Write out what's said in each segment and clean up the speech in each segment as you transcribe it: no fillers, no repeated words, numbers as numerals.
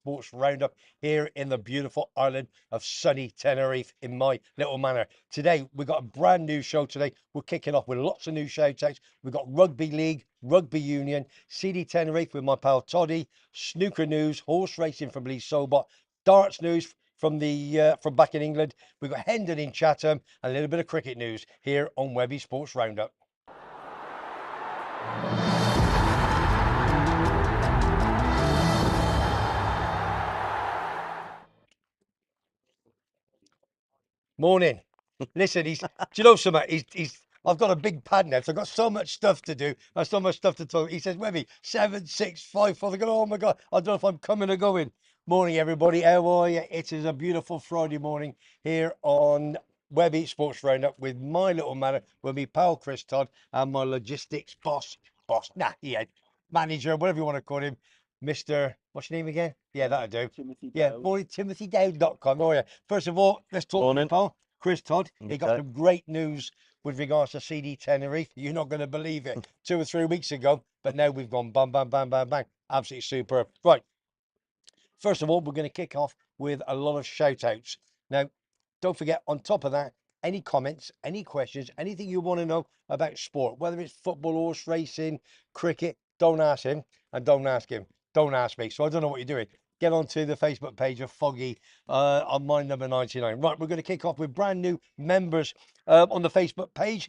Sports Roundup here in the beautiful island of sunny Tenerife in my little manor. Today, we've got a brand new show today. We're kicking off with lots of new shout outs. We've got Rugby League, Rugby Union, CD Tenerife with my pal Toddy, Snooker News, horse racing from Lee Sobot, darts news from back in England. We've got Hendon in Chatham and a little bit of cricket news here on Webby Sports Roundup. Morning. Listen, do you know something? I've got a big pad now, so I've got so much stuff to do. I've so much stuff to talk. He says, Webby, 7, 6, 5, 4. I go, oh my God, I don't know if I'm coming or going. Morning, everybody. How are you? It is a beautiful Friday morning here on Webby Sports Roundup with my little man, with me pal Chris Todd and my logistics manager, whatever you want to call him, Mr. What's your name again? Yeah, that'll do. Timothy Yeah, Dowd. morning, TimothyDowd.com. Oh, yeah. First of all, let's talk to Morning. you, pal. Chris Todd. He got Okay. some great news with regards to CD Tenerife. You're not going to believe it. 2 or 3 weeks ago, but now we've gone bam, bam, bam, bam, bang. Absolutely superb. Right. First of all, we're going to kick off with a lot of shout outs. Now, don't forget, on top of that, any comments, any questions, anything you want to know about sport, whether it's football, horse racing, cricket, don't ask him and don't ask him. Don't ask me. So I don't know what you're doing. Get onto the Facebook page of Foggy on my number 99. Right, we're going to kick off with brand new members on the Facebook page.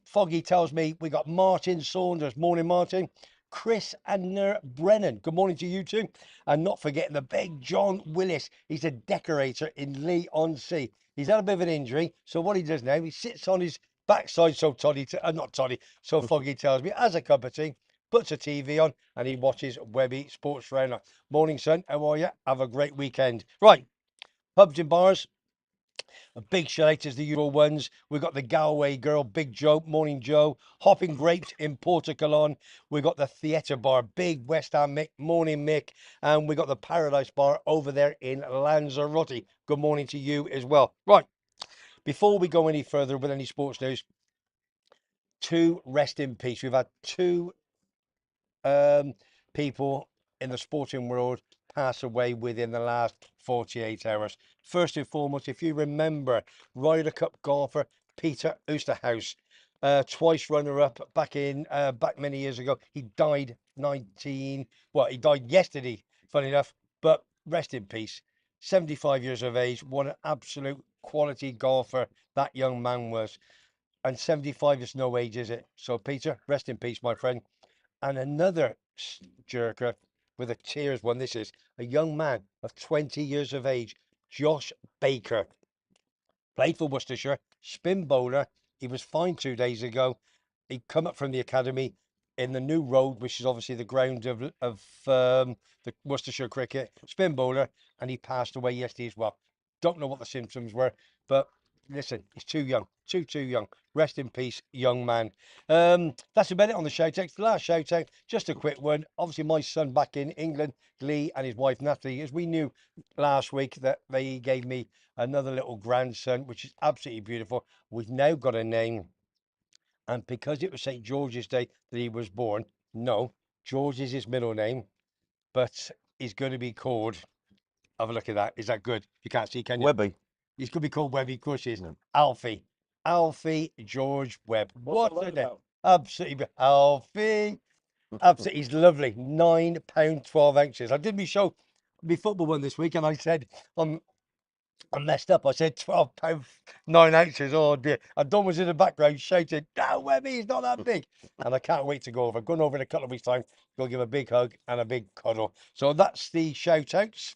Foggy tells me we got Martin Saunders. Morning, Martin. Chris and Brennan. Good morning to you two. And not forgetting the big John Willis. He's a decorator in Lee-on-Sea. He's had a bit of an injury. So what he does now, he sits on his backside. So so Foggy tells me, has a cup of tea, puts a TV on, and he watches Webby Sports Roundup. Morning, son. How are you? Have a great weekend. Right. Pubs and bars. A big shout out to the usual ones. We've got the Galway Girl, Big Joe, Morning Joe, Hopping Grapes in Portacolon. We've got the Theatre Bar, Big West Ham Mick, Morning Mick. And we got the Paradise Bar over there in Lanzarote. Good morning to you as well. Right, before we go any further with any sports news, two rest in peace. We've had two people in the sporting world pass away within the last 48 hours. First and foremost, if you remember, Ryder Cup golfer Peter Oosterhuis, twice runner-up back many years ago. He died he died yesterday, funny enough, but rest in peace. 75 years of age, what an absolute quality golfer that young man was. And 75 is no age, is it? So, Peter, rest in peace, my friend. And another jerker with a tears one. This is a young man of 20 years of age, Josh Baker. Played for Worcestershire, spin bowler. He was fined 2 days ago. He'd come up from the academy in the new road, which is obviously the ground of the Worcestershire cricket, spin bowler, and he passed away yesterday as well. Don't know what the symptoms were, but listen, he's too young, too young. Rest in peace, young man. That's about it on the shout out. The last shout out, just a quick one. Obviously, my son back in England, Lee, and his wife Natalie, as we knew last week that they gave me another little grandson, which is absolutely beautiful. We've now got a name, and because it was St. George's Day that he was born, no, George is his middle name, but he's going to be called. Have a look at that. Is that good? You can't see, can you? Webby. He's going to be called Webby, of course he is. Alfie. Alfie George Webb. What's What a that name. about? Absolutely. Alfie. Absolutely. He's lovely. £9, 12 ounces. I did my show, my football one this week, and I said, I messed up. I said £12, 9 ounces. Oh dear. And Don was in the background shouting, no, Webby, he's not that big. And I can't wait to go over. Going over in a couple of weeks' time, go give a big hug and a big cuddle. So that's the shout outs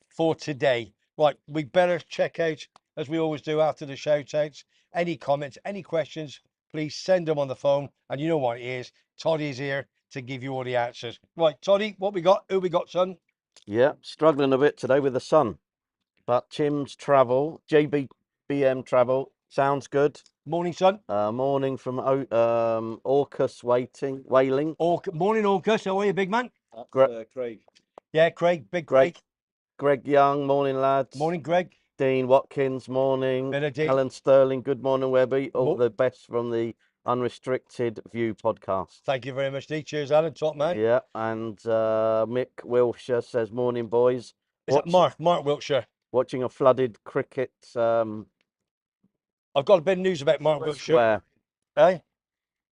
for today. Right, we better check out, as we always do after the shout outs, any comments, any questions, please send them on the phone. And you know what it is, Toddy's here to give you all the answers. Right, Toddy, what we got? Who we got, son? Yeah, struggling a bit today with the sun. But Tim's travel, JBBM travel, sounds good. Morning, son. Morning from Orcus Whaling. Morning, August. How are you, big man? That's Craig. Yeah, Craig, big Craig. Greg Young, morning lads. Morning, Greg. Dean Watkins, morning. Better Dean. Alan Sterling, good morning, Webby. All the best from the Unrestricted View podcast. Thank you very much, Lee. Cheers, Alan. Top man. Yeah, and Mick Wilshire says, "Morning, boys. Is that Mark Wiltshire? Watching a flooded cricket I've got a bit of news about Mark Wiltshire. square Eh?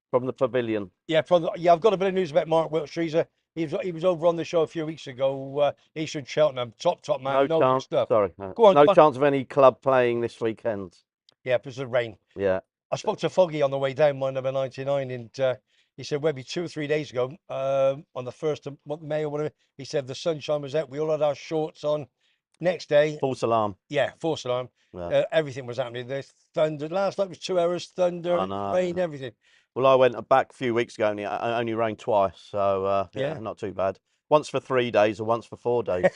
from the pavilion." Yeah, I've got a bit of news about Mark Wiltshire. He was over on the show a few weeks ago. Eastern Cheltenham, top man. No chance. Stuff. Sorry, Go on. No chance of any club playing this weekend. Yeah, because of rain. Yeah. I spoke to Foggy on the way down, my number 99, and he said, Webby, 2 or 3 days ago, on the 1st of May or whatever, he said the sunshine was out. We all had our shorts on. Next day, False alarm. yeah, false alarm. Yeah. Everything was happening. There's thunder. Last night was 2 hours, thunder, rain, everything. Well, I went back a few weeks ago and it only rained twice, so yeah, not too bad. Once for 3 days or once for 4 days.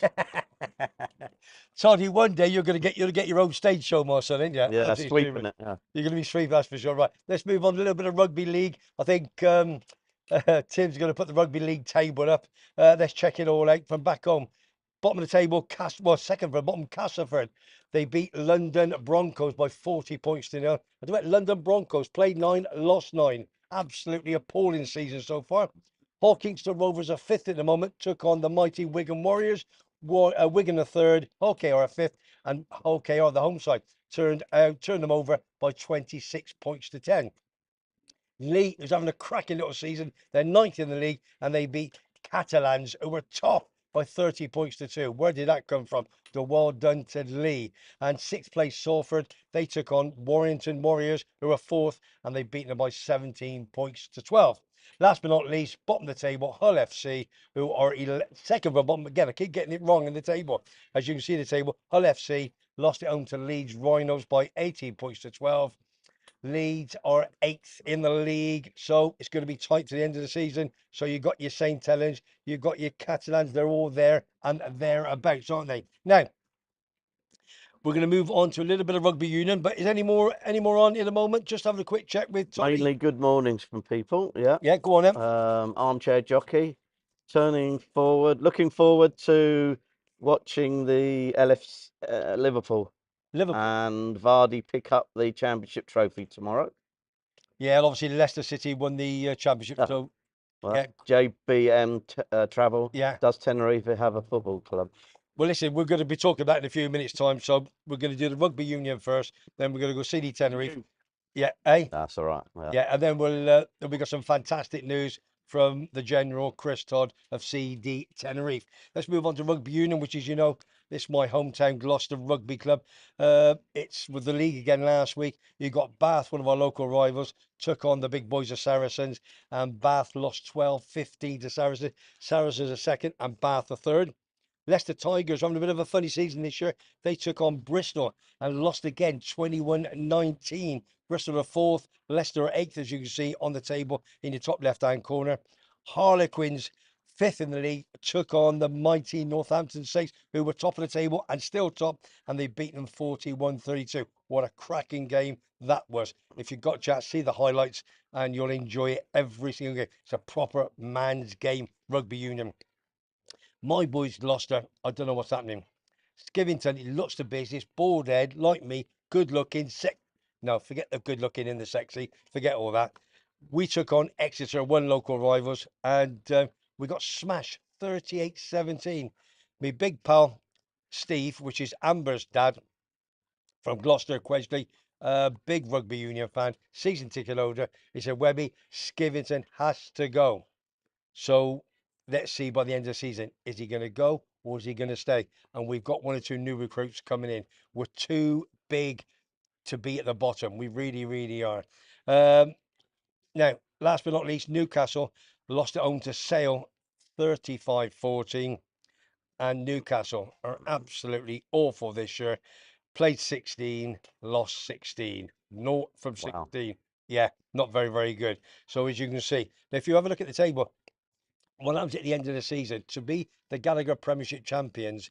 Toddy, one day you're going to get your own stage show, my son, ain't you? Yeah, sweeping it. Yeah. You're going to be sweeping, that's for sure. Right, let's move on to a little bit of rugby league. I think Tim's going to put the rugby league table up. Let's check it all out from back home. Bottom of the table, second from bottom, Castleford. They beat London Broncos by 40 points to 0. I bet London Broncos played 9, lost 9. Absolutely appalling season so far. Hawkingston Rovers are 5th at the moment, took on the mighty Wigan Warriors. Wigan are 3rd, OKR are 5th, and OKR, the home side, turned them over by 26 points to 10. Lee is having a cracking little season. They're 9th in the league, and they beat Catalans, who were top by 30 points to 2. Where did that come from? The well done to Lee. And 6th place Salford, they took on Warrington Warriors, who are 4th, and they beat them by 17 points to 12. Last but not least, bottom of the table, Hull FC, who are second from bottom. Again, I keep getting it wrong in the table. As you can see in the table, Hull FC lost it home to Leeds Rhinos by 18 points to 12. Leeds are 8th in the league, so it's going to be tight to the end of the season. So you've got your St. Helens, you've got your Catalans, they're all there and thereabouts, aren't they? Now, we're going to move on to a little bit of rugby union, but is any more on in a moment? Just having a quick check with Tommy. Mainly good mornings from people, yeah. Yeah, go on then. Armchair jockey, looking forward to watching the Liverpool and Vardy pick up the championship trophy tomorrow. Yeah, and obviously Leicester City won the championship. So, well, yeah. JBM travel. Yeah. Does Tenerife have a football club? Well, listen, we're going to be talking about it in a few minutes' time. So we're going to do the rugby union first. Then we're going to go see the Tenerife. Yeah, That's all right. Yeah, and then we got some fantastic news from the General Chris Todd of CD Tenerife. Let's move on to rugby union, which is, this is my hometown Gloucester Rugby Club. It's with the league again last week. You got Bath, one of our local rivals, took on the big boys of Saracens, and Bath lost 12-15 to Saracens. Saracens are second, and Bath are third. Leicester Tigers having a bit of a funny season this year. They took on Bristol and lost again 21-19. Bristol are 4th, Leicester are 8th, as you can see on the table in the top left-hand corner. Harlequins, 5th in the league, took on the mighty Northampton Saints, who were top of the table and still top, and they beat them 41-32. What a cracking game that was. If you've got a chance, see the highlights, and you'll enjoy it every single game. It's a proper man's game, rugby union. My boys Gloucester, I don't know what's happening. Skivington, he looks the business, bald head, like me, good looking, no, forget the good looking and the sexy, forget all that. We took on Exeter, one local rivals, and we got smashed 38-17. My big pal, Steve, which is Amber's dad from Gloucester, Quedgley, big rugby union fan, season ticket holder, he said, Webby, Skivington has to go. So let's see by the end of the season, is he going to go or is he going to stay? And we've got 1 or 2 new recruits coming in. We're too big to be at the bottom. We really, really are. Now, last but not least, Newcastle lost at home to Sale 35-14. And Newcastle are absolutely awful this year. Played 16, lost 16. 0 from 16. Wow. Yeah, not very, very good. So as you can see, now if you have a look at the table, what happens at the end of the season, to be the Gallagher Premiership champions,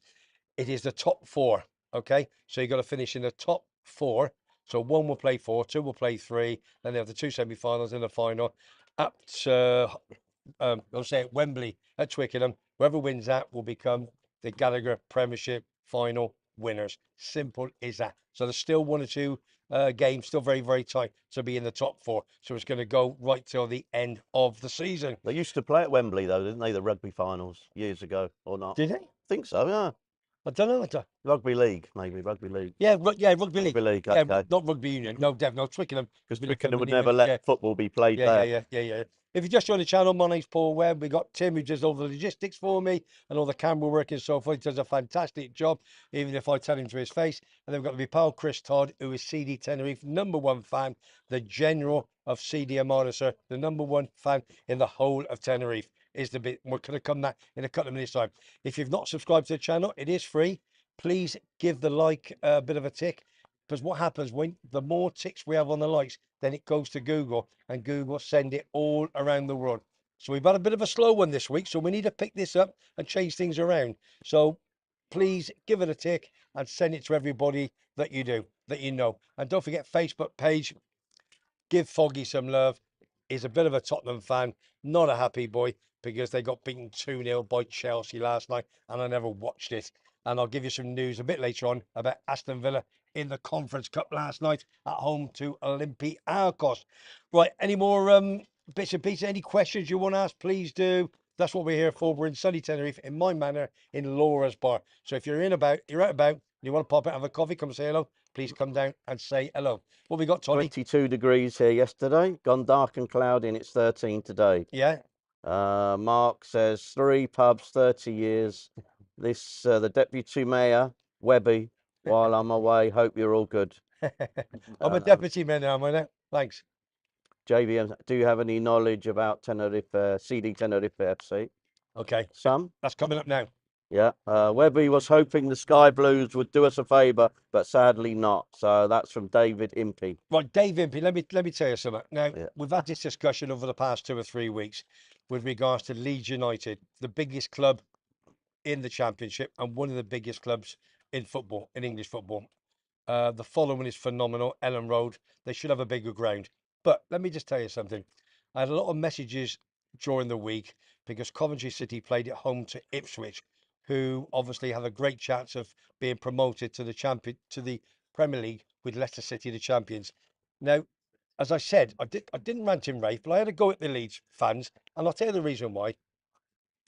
it is the top 4. Okay, so you've got to finish in the top 4. So 1 will play 4, 2 will play 3, then they have the 2 semi-finals and the final up to I'll say at Wembley at Twickenham. Whoever wins that will become the Gallagher Premiership final winners. Simple as that. So there's still 1 or 2 game, still very, very tight to be in the top 4. So it's going to go right till the end of the season. They used to play at Wembley, though, didn't they? The rugby finals years ago, or not? Did they? Think so, yeah. I don't know. Rugby league, maybe, rugby league. Yeah, rugby league. Rugby league, Yeah, okay. not rugby union. No, Dev, no, Twickenham. Because Twickenham Twickenham would Union, never let yeah. football be played there. Yeah. If you just joined the channel, my name's Paul Webb. We got Tim who does all the logistics for me and all the camera work and so forth. He does a fantastic job, even if I tell him to his face. And then we've got my pal Chris Todd, who is CD Tenerife #1 fan, the general of CD Armada, sir, the #1 fan in the whole of Tenerife. Is the bit. We're going to come that in a couple of minutes' time. If you've not subscribed to the channel, it is free. Please give the like a bit of a tick. Because what happens when the more ticks we have on the likes, then it goes to Google and Google send it all around the world. So we've had a bit of a slow one this week. So we need to pick this up and change things around. So please give it a tick and send it to everybody that you do, that you know. And don't forget Facebook page. Give Foggy some love. He's a bit of a Tottenham fan, not a happy boy because they got beaten 2-0 by Chelsea last night and I never watched it. And I'll give you some news a bit later on about Aston Villa in the Conference Cup last night at home to Olympiacos. Right, any more bits and pieces? Any questions you want to ask, please do. That's what we're here for. We're in sunny Tenerife, in my manor, in Laura's bar. So if you're out about, you want to pop out, have a coffee, come say hello, please come down and say hello. What we got, Toddy? 22 degrees here yesterday. Gone dark and cloudy, and it's 13 today. Yeah. Mark says 3 pubs, 30 years. This the deputy mayor, Webby. While I'm away, hope you're all good. I'm a deputy mayor now, am I now? Thanks. JVM, do you have any knowledge about Tenerife, CD Tenerife FC? Okay. Some? That's coming up now. Yeah. Webby was hoping the Sky Blues would do us a favour, but sadly not. So that's from David Impey. Right, Dave Impey, let me tell you something. Now, Yeah. we've had this discussion over the past 2 or 3 weeks with regards to Leeds United, the biggest club in the Championship and one of the biggest clubs in football, in English football. The following is phenomenal. Ellen Road, they should have a bigger ground. But let me just tell you something. I had a lot of messages during the week because Coventry City played at home to Ipswich, who obviously have a great chance of being promoted to the Premier League with Leicester City, the champions. Now, as I said, I didn't rant and rave, but I had to go at the Leeds fans, and I'll tell you the reason why.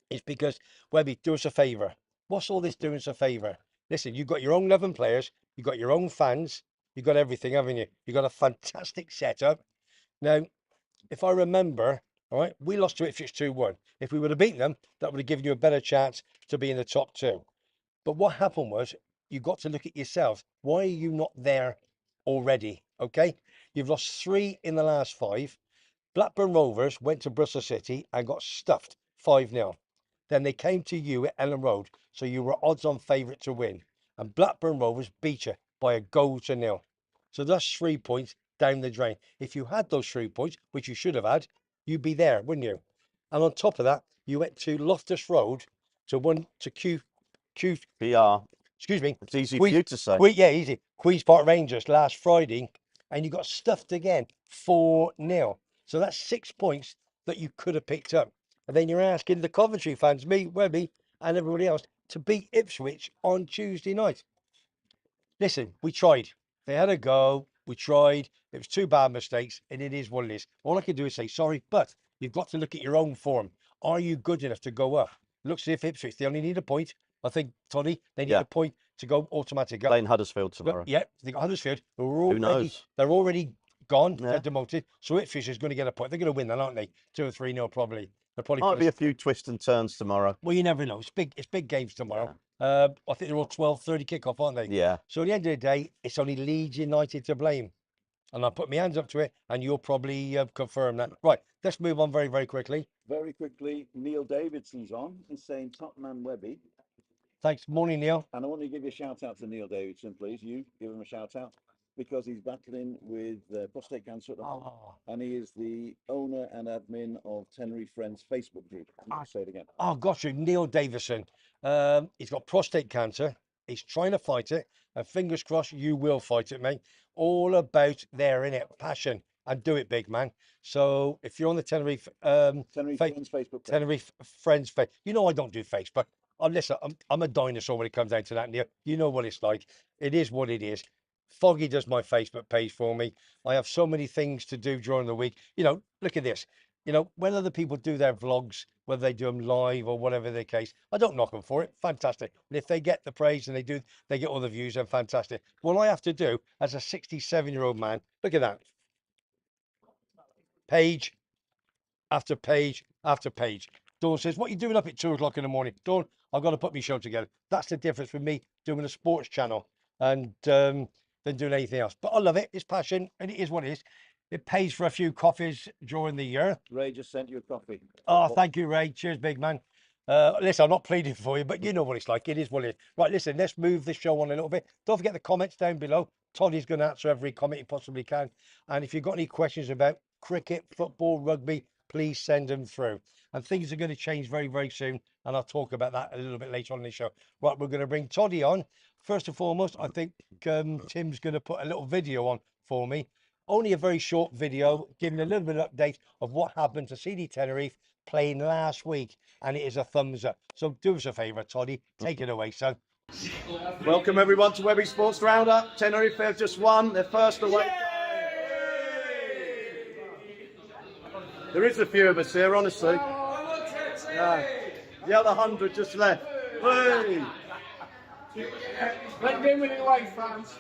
It's because, Webby, do us a favour. What's all this doing us a favour? Listen, you've got your own 11 players, you've got your own fans, you've got everything, haven't you? You've got a fantastic setup. Now, if I remember, all right, we lost to Ipswich 2-1. If we would have beaten them, that would have given you a better chance to be in the top 2. But what happened was, you got to look at yourself. Why are you not there already? Okay, you've lost 3 in the last 5. Blackburn Rovers went to Bristol City and got stuffed 5-0. Then they came to you at Ellen Road, so you were odds-on favourite to win. And Blackburn Rovers beat you by a goal to 0. So that's 3 points down the drain. If you had those 3 points, which you should have had, you'd be there, wouldn't you? And on top of that, you went to Loftus Road to Q, PR. excuse me. It's easy for you to say. Yeah, easy. Queen's Park Rangers last Friday, and you got stuffed again 4-0. So that's 6 points that you could have picked up. And then you're asking the Coventry fans, me, Webby, and everybody else, to beat Ipswich on Tuesday night. Listen, we tried. They had a go. We tried. It was 2 bad mistakes, and it is what it is. All I can do is say sorry, but you've got to look at your own form. Are you good enough to go up? Looks as if Ipswich, they only need a point. I think, Toddy, they need a point to go automatic up. Playing Huddersfield tomorrow. Yeah, they got Huddersfield. Who knows? They're already gone. Yeah. They're demoted. So Ipswich is going to get a point. They're going to win then, aren't they? 2 or 3-0 probably. They'll probably Might be a few twists and turns tomorrow. Well, you never know. It's big games tomorrow. I think they're all 12:30 kickoff, aren't they? Yeah. So at the end of the day, it's only Leeds United to blame. And I'll put my hands up to it, and you'll probably confirm that. Right, let's move on very, very quickly. Very quickly, Neil Davidson's on. He's saying top man Webby. Thanks. Morning, Neil. And I want to give you a shout out to Neil Davidson, please. You give him a shout out because he's battling with prostate cancer at the moment. And he is the owner and admin of Tenerife Friends Facebook group. I'll say it again. Oh, got you. Neil Davison. He's got prostate cancer. He's trying to fight it. And fingers crossed, you will fight it, mate. All about there, innit? Passion. And do it, big man. So if you're on the Tenerife, Tenerife Friends Facebook page. Tenerife Friends face, you know I don't do Facebook. Listen, I'm a dinosaur when it comes down to that, Neil. You know what it's like. It is what it is. Foggy does my Facebook page for me. I have so many things to do during the week. You know, look at this. You know, when other people do their vlogs, whether they do them live or whatever the case, I don't knock them for it. Fantastic. And if they get the praise and they get all the views, then fantastic. What I have to do as a 67-year-old man, look at that. Page after page after page. Dawn says, what are you doing up at 2 o'clock in the morning? Dawn, I've got to put my show together. That's the difference with me doing a sports channel and than doing anything else. But I love it. It's passion, and it is what it is. It pays for a few coffees during the year. Ray just sent you a coffee. Oh, thank you, Ray. Cheers, big man. Listen, I'm not pleading for you, but you know what it's like. It is what it is. Right, listen, let's move this show on a little bit. Don't forget the comments down below. Toddy's going to answer every comment he possibly can. And if you've got any questions about cricket, football, rugby, please send them through. And things are going to change very, very soon. And I'll talk about that a little bit later on in the show. Right, we're going to bring Toddy on. First and foremost, I think Tim's going to put a little video on for me. Only a very short video, giving a little bit of update of what happened to CD Tenerife playing last week. And it is a thumbs up. So do us a favour, Toddy. Take it away, son. Welcome everyone to Webbysports Roundup. Teneirfe have just won their first away. There is a few of us here, honestly. The other 100 just left. Hey! Let them win it away, fans.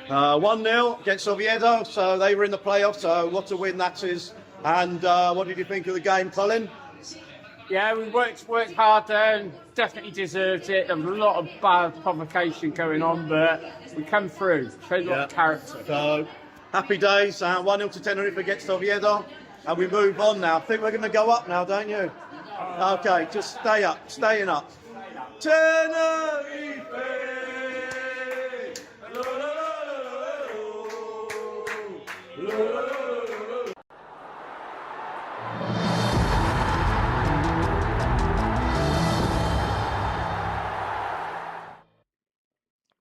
1-0 against Oviedo, so they were in the playoffs, so what a win that is. And what did you think of the game, Colin? Yeah, we worked hard there and definitely deserved it. There was a lot of bad provocation going on, but we come through. Showed a lot of character. So, happy days. 1-0 to Tenerife against Oviedo. And we move on now. I think we're going to go up now, don't you? Okay, just stay up, staying up. Tenerife!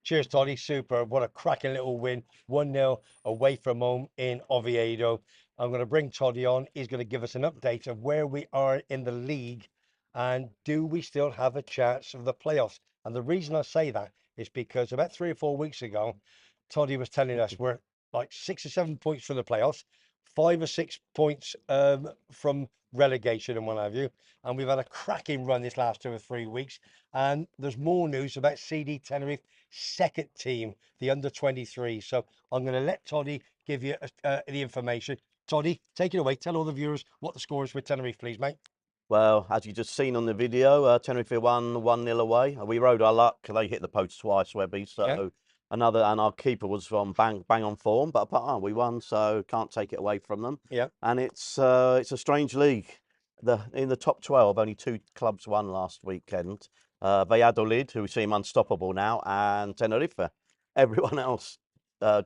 Cheers, Toddy. Super. What a cracking little win. 1-0 away from home in Oviedo. I'm going to bring Toddy on. He's going to give us an update of where we are in the league and do we still have a chance of the playoffs. And the reason I say that is because about 3 or 4 weeks ago, Toddy was telling us we're like 6 or 7 points from the playoffs, 5 or 6 points from relegation and what have you. And we've had a cracking run this last 2 or 3 weeks. And there's more news about CD Tenerife second team, the under 23. So I'm going to let Toddy give you the information. Toddy, take it away. Tell all the viewers what the score is with Tenerife, please, mate. Well, as you just seen on the video, Tenerife won 1-0 away. We rode our luck. They hit the post twice, Webby. So Yeah. and our keeper was on bang on form. But we won, so can't take it away from them. Yeah. And it's a strange league. In the top 12, only 2 clubs won last weekend. Valladolid, who seem unstoppable now, and Tenerife. Everyone else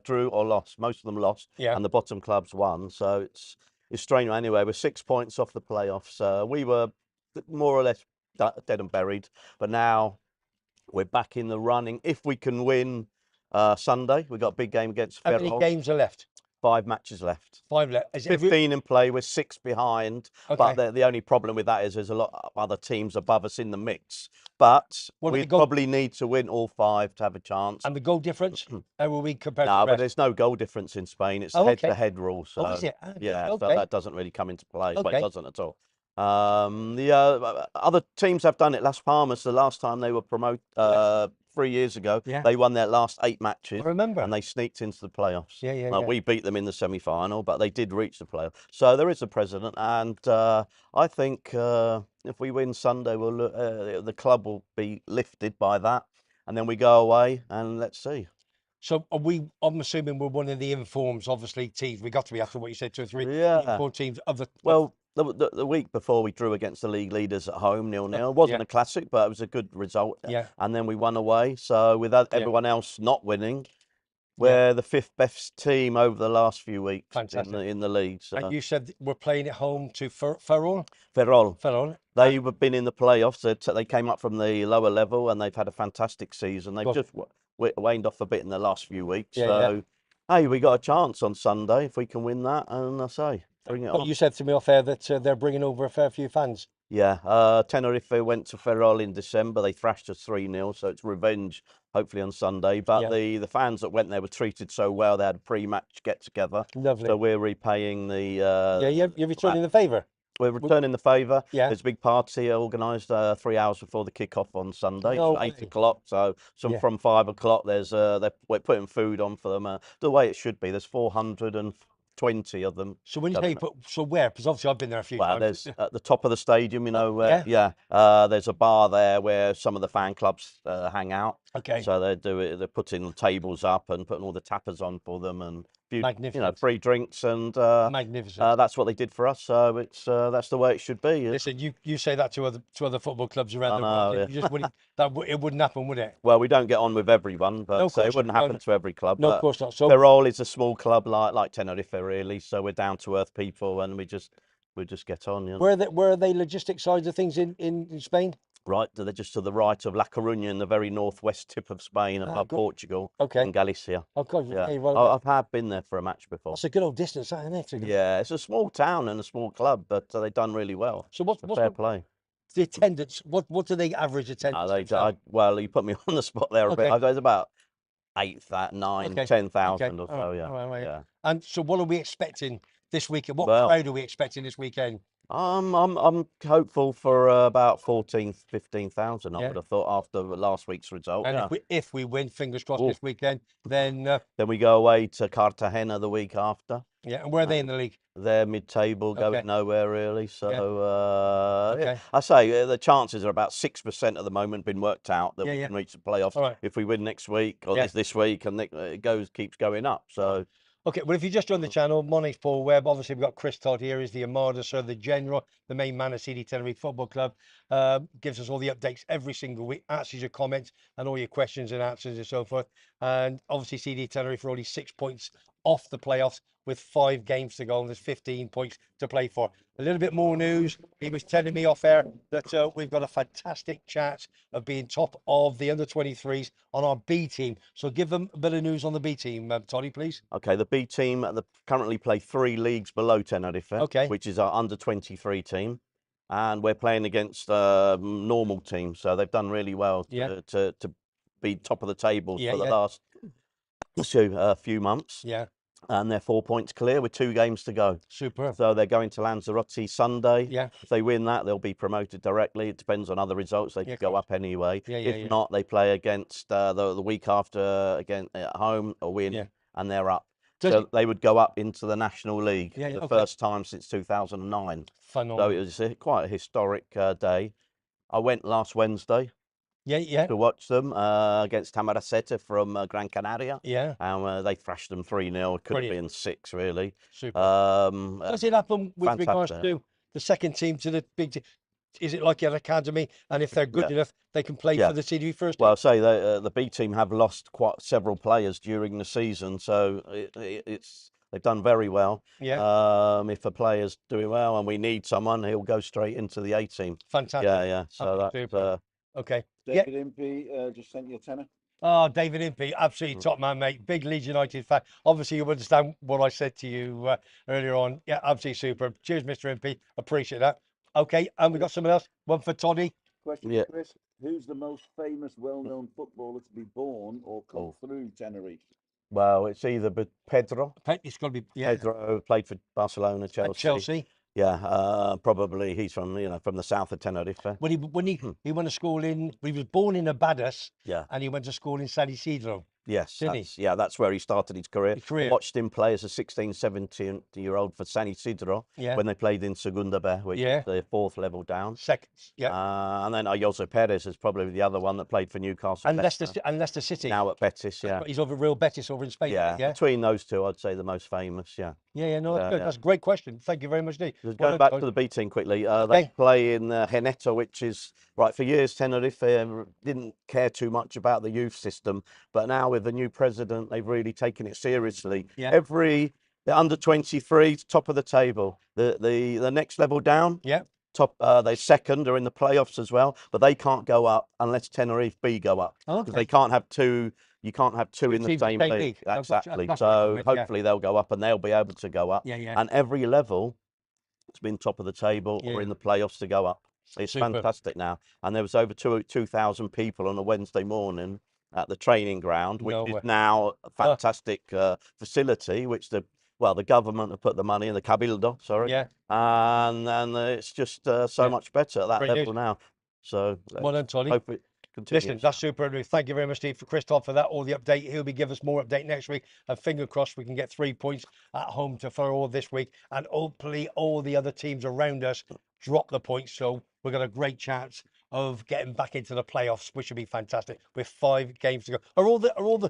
drew or lost. Most of them lost, Yeah. and the bottom clubs won. So it's strange. Anyway, we're 6 points off the playoffs. We were more or less dead and buried, but now we're back in the running. If we can win Sunday, we've got a big game against How many Ferrol. games are left? 5 matches left. 5 left. Is it 15 in play. We're 6 behind. Okay. But the only problem with that is there's a lot of other teams above us in the mix. But What about we the goal- probably need to win all 5 to have a chance. And the goal difference? How will we compare to No, the but rest? there's no goal difference in Spain. It's Oh, okay. head-to-head rule. So Oh, is it? Okay, yeah, okay. so that doesn't really come into play. But Okay. it doesn't at all. The other teams have done it. Las Palmas, the last time they were promoted 3 years ago, Yeah. they won their last 8 matches. I remember. And they sneaked into the playoffs. Yeah. We beat them in the semi-final, but they did reach the playoff. So there is a precedent, and I think if we win Sunday, the club will be lifted by that, and then we go away and let's see. So I'm assuming we're one of the informs, obviously, teams. We got to be after what you said, 2 or 3 Yeah. informed teams of the. Well, the week before we drew against the league leaders at home, 0-0. It wasn't Yeah. a classic, but it was a good result. Yeah. And then we won away. So with everyone else not winning, we're the 5th best team over the last few weeks Fantastic. in the league. So. And you said we're playing at home to Ferrol. Ferrol. They've been in the playoffs. They came up from the lower level and they've had a fantastic season. They've just waned off a bit in the last few weeks. Yeah, so, hey, we got a chance on Sunday if we can win that. And I say, bring it But on. you said to me off air that they're bringing over a fair few fans. Yeah, Tenerife went to Ferrol in December. They thrashed us 3-0, so it's revenge, hopefully on Sunday. But Yeah. the fans that went there were treated so well. They had a pre-match get-together. Lovely. So we're repaying the... Yeah, you're returning the favour. We're returning the favour. Yeah. There's a big party organised 3 hours before the kick-off on Sunday. No It's 8 way. o'clock, so Yeah. from 5 o'clock, we're putting food on for them. The way it should be. There's 420 of them. So when you say so where? Because obviously I've been there a few Well, times. there's at the top of the stadium, you know, where, yeah. there's a bar there where some of the fan clubs hang out. Okay. So they do it. They're putting tables up and putting all the tappers on for them, and Magnificent. free drinks, and Magnificent. that's what they did for us. So it's that's the way it should be. Listen, you say that to other football clubs around the world. Yeah. You just wouldn't, it wouldn't happen, would it? Well, we don't get on with everyone, but No, of course it wouldn't not. happen to every club. No, but of course not. So Ferrol is a small club like Tenerife, really. So we're down to earth people, and we just get on. You know? where are they logistic sides of things in Spain? Right, they're just to the right of La Coruña, in the very northwest tip of Spain, above Portugal and Galicia. Oh, God, Yeah, hey, well, I have been there for a match before. that's a good old distance, isn't it? Yeah, it's a small town and a small club, but they've done really well. So what's fair play? The attendance? What do they average attendance? Well, you put me on the spot there a bit. I was about 9, Okay. 10,000 or so. All right. Yeah. All right. Yeah. And so, what are we expecting this weekend? What crowd are we expecting this weekend? I'm hopeful for about 15,000. I would have thought after last week's result. And if we win, fingers crossed this weekend, then we go away to Cartagena the week after. Yeah, and where are they in the league? They're mid-table, going nowhere really. So I say the chances are about 6% at the moment, been worked out that we can reach the playoffs if we win next week or this week, and it keeps going up. So. Okay, well, if you just joined the channel, my name's Paul Webb. Obviously, we've got Chris Todd here. He's the Armada, sir, the General, the main man of CD Tenerife Football Club. Gives us all the updates every single week, answers your comments and all your questions and answers and so forth. And obviously, CD Tenerife are only 6 points off the playoffs with 5 games to go, and there's 15 points to play for. A little bit more news. He was telling me off air that we've got a fantastic chance of being top of the under-23s on our B team. So give them a bit of news on the B team, Toddy, please. Okay, the B team currently play 3 leagues below Tenerife, which is our under-23 team. And we're playing against normal teams, so they've done really well to be top of the table for the last few months. Yeah. And they're 4 points clear with 2 games to go. Superb. So they're going to Lanzarote Sunday. Yeah. If they win that, they'll be promoted directly. It depends on other results. They could go up anyway. If not, they play against the week after again at home, or win, and they're up. So they would go up into the National League for the first time since 2009. Phenomenal. So it was quite a historic day. I went last Wednesday. To watch them against F.A.C.T from Gran Canaria. Yeah. And they thrashed them 3-0. Could have been 6, really. Super. Does it happen with regards to the second team to the big team? Is it like an academy? And if they're good enough, they can play for the CD first team? Well, say the B team have lost quite several players during the season, so they've done very well. Yeah. If a player's doing well and we need someone, he'll go straight into the A team. Fantastic. Yeah. So that's okay. David Impey just sent you a tenner. Oh, David Impey, absolutely top man, mate. Big Leeds United fan. Obviously, you understand what I said to you earlier on. Yeah, absolutely super. Cheers, Mr. Impey. Appreciate that. Okay, and we got someone else. One for Toddy. Question, Chris. Who's the most famous, well-known footballer to be born or come through Tenerife? Well, it's either Pedro. It's got to be Pedro played for Barcelona, Chelsea. Yeah, probably he's from the south of Tenerife. When he went to school he was born in Abadas. Yeah. And he went to school in San Isidro. Yes, that's where he started his career. career. Watched him play as a 16, 17-year-old for San Isidro when they played in Segunda B, which is the 4th level down. Second, and then Jose Perez is probably the other one that played for Newcastle. And Leicester City. Now at Betis, He's over Real Betis over in Spain. Yeah, between those two, I'd say the most famous, no, that's good. That's a great question. Thank you very much, Dee. Going back to the B team quickly, they play in Geneta, which is, for years Tenerife didn't care too much about the youth system, but now with the new president, they've really taken it seriously. The under-23, top of the table. The next level down, top. They're second, are in the playoffs as well, but they can't go up unless Tenerife B go up, because they can't have two. You can't have two in the same league. Exactly. So hopefully they'll go up, and they'll be able to go up. Yeah. And every level has been top of the table or in the playoffs to go up. It's fantastic now. And there was over 2,000 people on a Wednesday morning at the training ground, which is now a fantastic facility, which the government have put the money in, the Cabildo, sorry. Yeah. And it's just so much better at that level now. So well done, Tolly. Hope it continues. Listen, that's super. Thank you very much, Steve, for Christoph for that. All the update. He'll be giving us more update next week. And finger crossed we can get 3 points at home for all this week. And hopefully all the other teams around us drop the points. So we've got a great chance of getting back into the playoffs, which would be fantastic with 5 games to go. Are all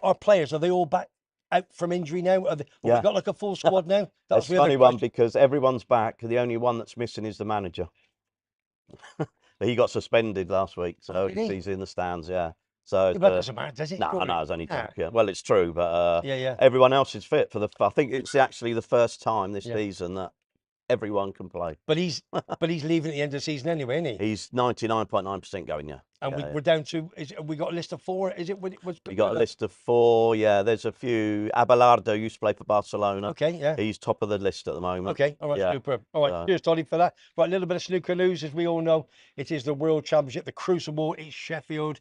our players, are they all back out from injury now? Have we got like a full squad now? That's a funny one, because everyone's back. The only one that's missing is the manager. He got suspended last week, so he's in the stands. Yeah. So that doesn't matter, does it? No, it's only yeah. Well, it's true, but yeah. Everyone else is fit for the. I think it's actually the first time this season that everyone can play. But he's leaving at the end of the season anyway, isn't he? He's 99.9% going. Yeah. And we're down to. We got a list of 4. Is it? We got a list of 4. Yeah, there's a few. Abelardo used to play for Barcelona. Okay, yeah. He's top of the list at the moment. Okay, all right, super. All right, cheers, Toddy, for that. Right, a little bit of snooker news, as we all know. It is the World Championship, the Crucible. It's Sheffield.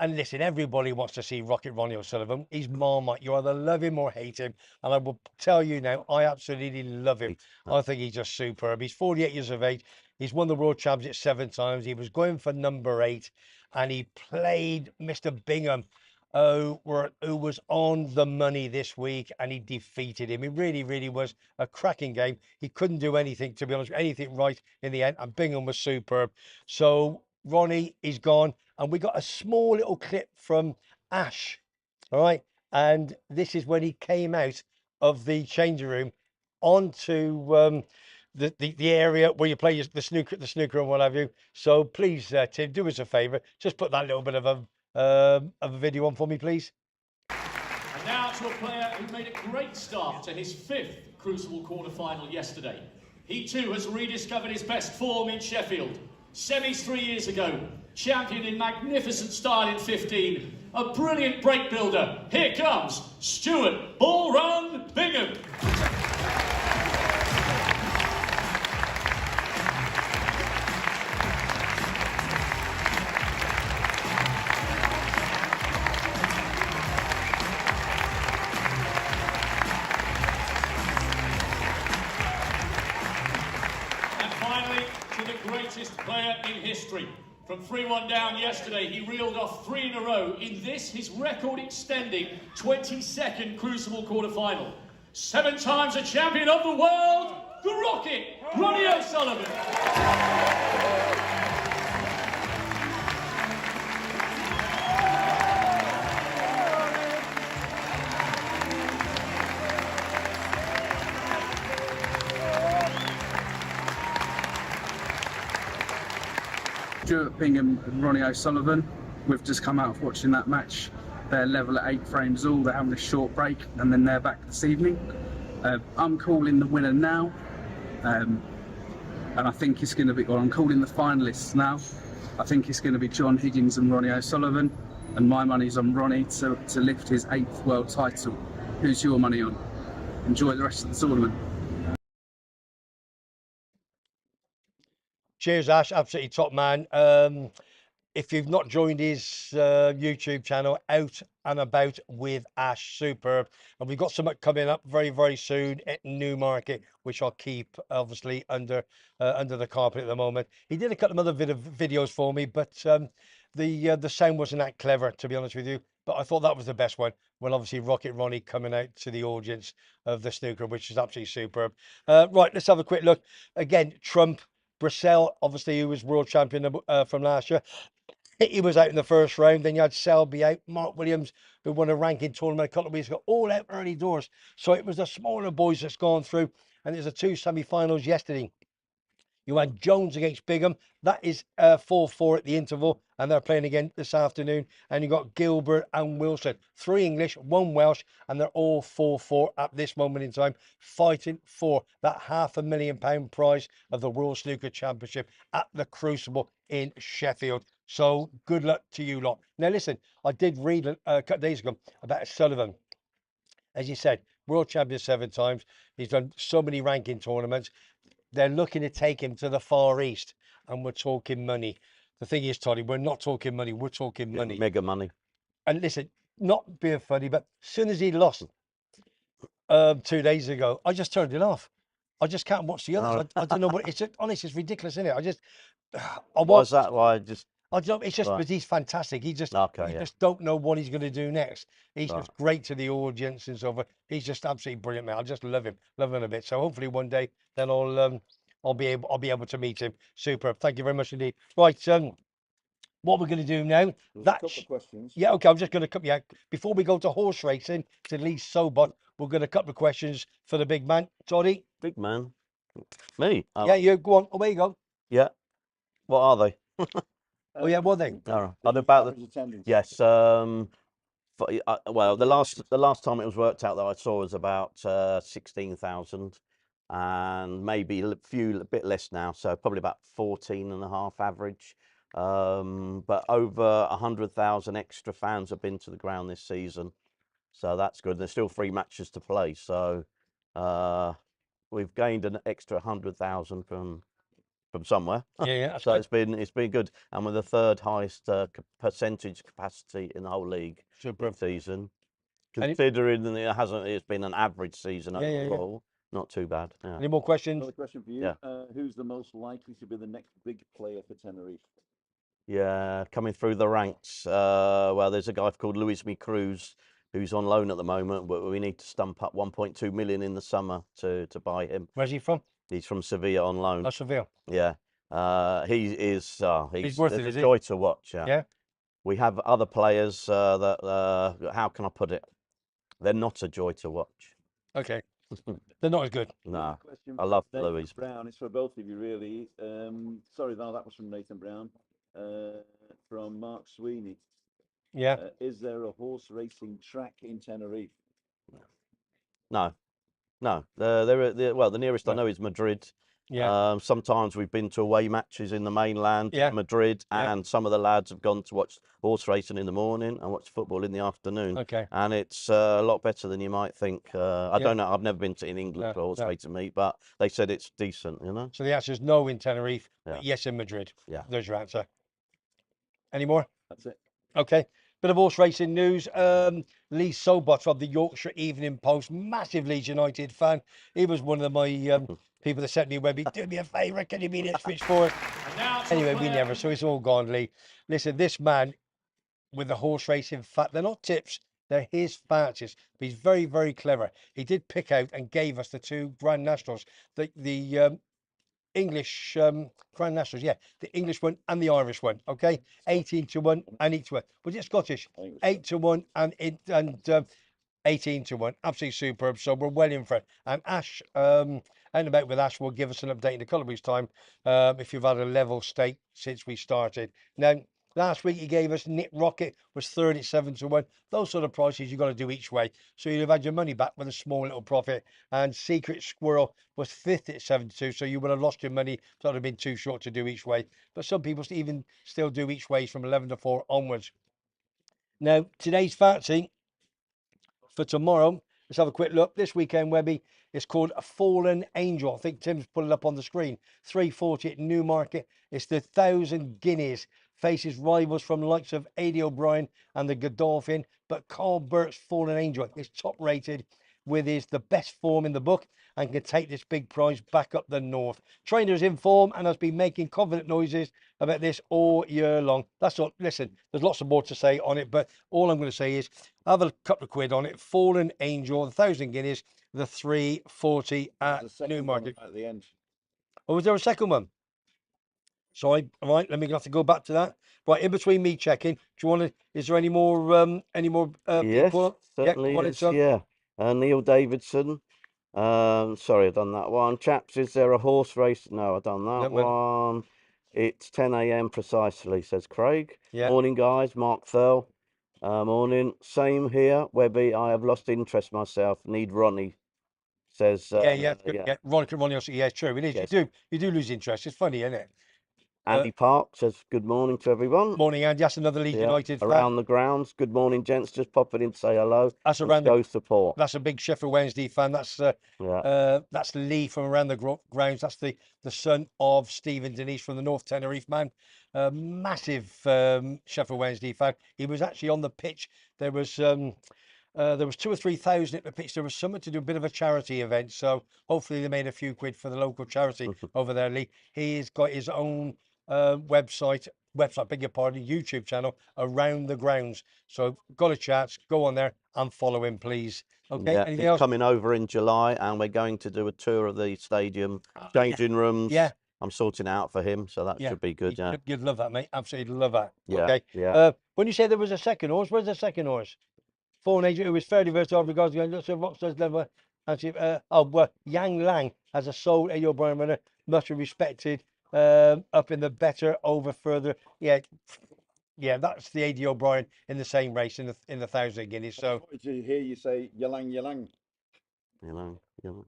And listen, everybody wants to see Rocket Ronnie O'Sullivan. He's Marmite. You either love him or hate him. And I will tell you now, I absolutely love him. I think he's just superb. He's 48 years of age. He's won the World Championship 7 times. He was going for number 8. And he played Mr. Bingham, who was on the money this week. And he defeated him. It really, really was a cracking game. He couldn't do anything, to be honest, anything right in the end. And Bingham was superb. So Ronnie is gone. And we got a small little clip from Ash, all right? And this is when he came out of the changing room onto the area where you play the snooker and what have you. So please, Tim, do us a favour. Just put that little bit of a video on for me, please. And now to a player who made a great start to his 5th Crucible quarter-final yesterday. He too has rediscovered his best form in Sheffield. Semis 3 years ago, champion in magnificent style in 15, a brilliant break builder. Here comes Stuart Ball Run Bingham. And finally, to the greatest player in history. From 3-1 down yesterday, he reeled off 3 in a row in this, his record-extending 22nd Crucible quarter-final. 7 times a champion of the world, the Rocket, Ronnie O'Sullivan. Stuart Bingham and Ronnie O'Sullivan. We've just come out of watching that match. They're level at 8 frames all. They're having a short break and then they're back this evening. I'm calling the winner now. And I think it's going to be, well, I'm calling the finalists now. I think it's going to be John Higgins and Ronnie O'Sullivan. And my money's on Ronnie to lift his 8th world title. Who's your money on? Enjoy the rest of the tournament. Cheers, Ash. Absolutely top man. If you've not joined his YouTube channel, Out and About with Ash, superb. And we've got something coming up very, very soon at Newmarket, which I'll keep obviously under the carpet at the moment. He did a couple of other videos for me, but the sound wasn't that clever, to be honest with you. But I thought that was the best one. Well, obviously Rocket Ronnie coming out to the audience of the snooker, which is absolutely superb. Right, let's have a quick look. Again, Trump. Brissell, obviously, who was world champion from last year. He was out in the first round. Then you had Selby out. Mark Williams, who won a ranking tournament a couple of weeks ago, all out early doors. So it was the smaller boys that's gone through. And there's the 2 semi-finals yesterday. You had Jones against Bigham. That is 4-4 at the interval, and they're playing again this afternoon. And you've got Gilbert and Wilson, 3 English, 1 Welsh, and they're all 4-4 at this moment in time, fighting for that £500,000 prize of the World Snooker Championship at the Crucible in Sheffield. So good luck to you lot. Now listen, I did read a couple of days ago about Sullivan. As you said, world champion 7 times. He's done so many ranking tournaments. They're looking to take him to the Far East, and we're talking money. The thing is, Toddy, we're not talking money. We're talking money. Mega money. And listen, not being funny, but as soon as he lost 2 days ago, I just turned it off. I just can't watch the others. I don't know what it's. Honestly, it's ridiculous, isn't it? I just. Why is that? Why just? I don't. It's just Right. because he's fantastic. He just. Okay, you yeah. just don't know what he's going to do next. He's Right. just great to the audience and so forth. He's just absolutely brilliant, man. I just love him a bit. So hopefully one day then I'll be able to meet him. Super. Thank you very much indeed. Right. What we're going to do now? There's a couple of questions. Yeah. Okay. I'm just going to cut you out before we go to horse racing to Lee Sobot. We're going to a couple of questions for the big man, Toddy. Big man. Me? Oh, Yeah. You go on. Away you go. yeah. What are they? Oh yeah. What they? All right. Are they about the? Average attendance. Yes. Well, the last time it was worked out that I saw was about 16,000, and maybe a bit less now. So probably about 14.5 average. But over 100,000 extra fans have been to the ground this season, so that's good. There's still 3 matches to play, so we've gained an extra 100,000 from somewhere. Yeah. That's So good. it's been good, and with the 3rd highest percentage capacity in the whole league Super. this season, Any- considering that it's been an average season Yeah, yeah, yeah. overall. Not too bad. Yeah. Any more questions? Another question for you. Yeah. Who's the most likely to be the next big player for Tenerife? Yeah, coming through the ranks. Well, there's a guy called Luis Mi Cruz who's on loan at the moment, but we need to stump up 1.2 million in the summer to buy him. Where's he from? He's from Sevilla on loan. Oh, Seville. Yeah. He is. He's worth it's it, a is he? joy to watch. Yeah. Yeah. We have other players that. How can I put it? They're not a joy to watch. Okay. They're not as good. No. Question I love Nathan Louis. Brown. It's for both of you, really. Sorry, no, that was from Nathan Brown. From Mark Sweeney. Yeah. Is there a horse racing track in Tenerife? No. Well, the nearest I No. know is Madrid. Yeah. Sometimes we've been to away matches in the mainland, Yeah. Madrid, Yeah. and some of the lads have gone to watch horse racing in the morning and watch football in the afternoon. Okay. And it's a lot better than you might think. I Yeah. don't know. I've never been to in England No, for horse no. racing meet, but they said it's decent. So the answer is no in Tenerife, Yeah. but yes in Madrid. Yeah. There's your answer. Any more? That's it. Okay. Bit of horse racing news. Lee Sobot of the Yorkshire Evening Post, massive Leeds United fan. He was one of my people that sent me Webby, do me a favour, can you be the switchboard? And now to a Anyway, we player never, so it's all gone, Lee. Listen, this man with the horse racing fact, they're not tips, they're his fancies. But he's very, very clever. He did pick out and gave us the 2 Grand Nationals, the English Grand Nationals, yeah, the English one and the Irish one. Okay, 18-1 and each one. Was it Scottish? I think it was 8-1 and 18-1. Absolutely superb. So we're well in for it. And Ash, and about with Ash, will give us an update in a couple of weeks' time. If you've had a level stake since we started. Now, last week he gave us Nick Rocket was 37-1. Those sort of prices you've got to do each way. So you'd have had your money back with a small little profit. And Secret Squirrel was 5th at 72. So you would have lost your money. So it would have been too short to do each way. But some people even still do each way from 11-4 onwards. Now, today's fancy for tomorrow, let's have a quick look. This weekend, Webby, it's called a Fallen Angel. I think Tim's put it up on the screen. 340 at Newmarket. It's the 1,000 guineas. Faces rivals from the likes of Adi O'Brien and the Godolphin. But Carl Burke's Fallen Angel is top rated with the best form in the book and can take this big prize back up the north. Trainer's in form and has been making confident noises about this all year long. That's all. Listen, there's lots of more to say on it, but all I'm going to say is have a couple of quid on it. Fallen Angel, the 1,000 guineas, the 340 at There's a second one Newmarket. at the end. Oh, was there a second one? Sorry, all right, let me have to go back to that. Right, in between me checking, do you want to, is there any more Yes, people? certainly go on then, is. son. Yeah. Neil Davidson, Sorry, I've done that one. Chaps, is there a horse race? No, I've done that No, man. one. It's 10 a.m. precisely, says Craig. Yeah. Morning, guys. Mark Thurl. Morning. Same here, Webby. I have lost interest myself. Need Ronnie, says. Yeah. Yeah. Ronnie also, yeah, true. It is. Yes. You do lose interest. It's funny, isn't it? Andy Park says good morning to everyone. Morning, Andy. That's another Leeds Yeah. United fan. Around the grounds. Good morning, gents. Just popping in to say hello. That's and around show support. That's a big Sheffield Wednesday fan. That's Lee from around the grounds. That's the son of Stephen Denise from the North Tenerife man. Massive Sheffield Wednesday fan. He was actually on the pitch. There was 2,000 or 3,000 at the pitch. There was something to do, a bit of a charity event. So hopefully they made a few quid for the local charity over there, Lee. He's got his own website, beg your pardon, YouTube channel, Around the Grounds. So got a chance, go on there and follow him, please. Okay. Yeah, Anything he's else? coming over in July, and we're going to do a tour of the stadium, changing rooms. Yeah. I'm sorting it out for him, so that should be good. Yeah. You'd love that, mate. Absolutely love that. Yeah. Okay. Yeah. When you say there was a second horse, where's the second horse? Foreign agent who was fairly versatile regards to lots of Rockstars level. Yang Lang has a soul Eddie O'Brien runner, much respected. Up in the better, over further. Yeah, that's the AD O'Brien in the same race in the 1,000 guineas. So To hear you say Yalang Yalang. You know.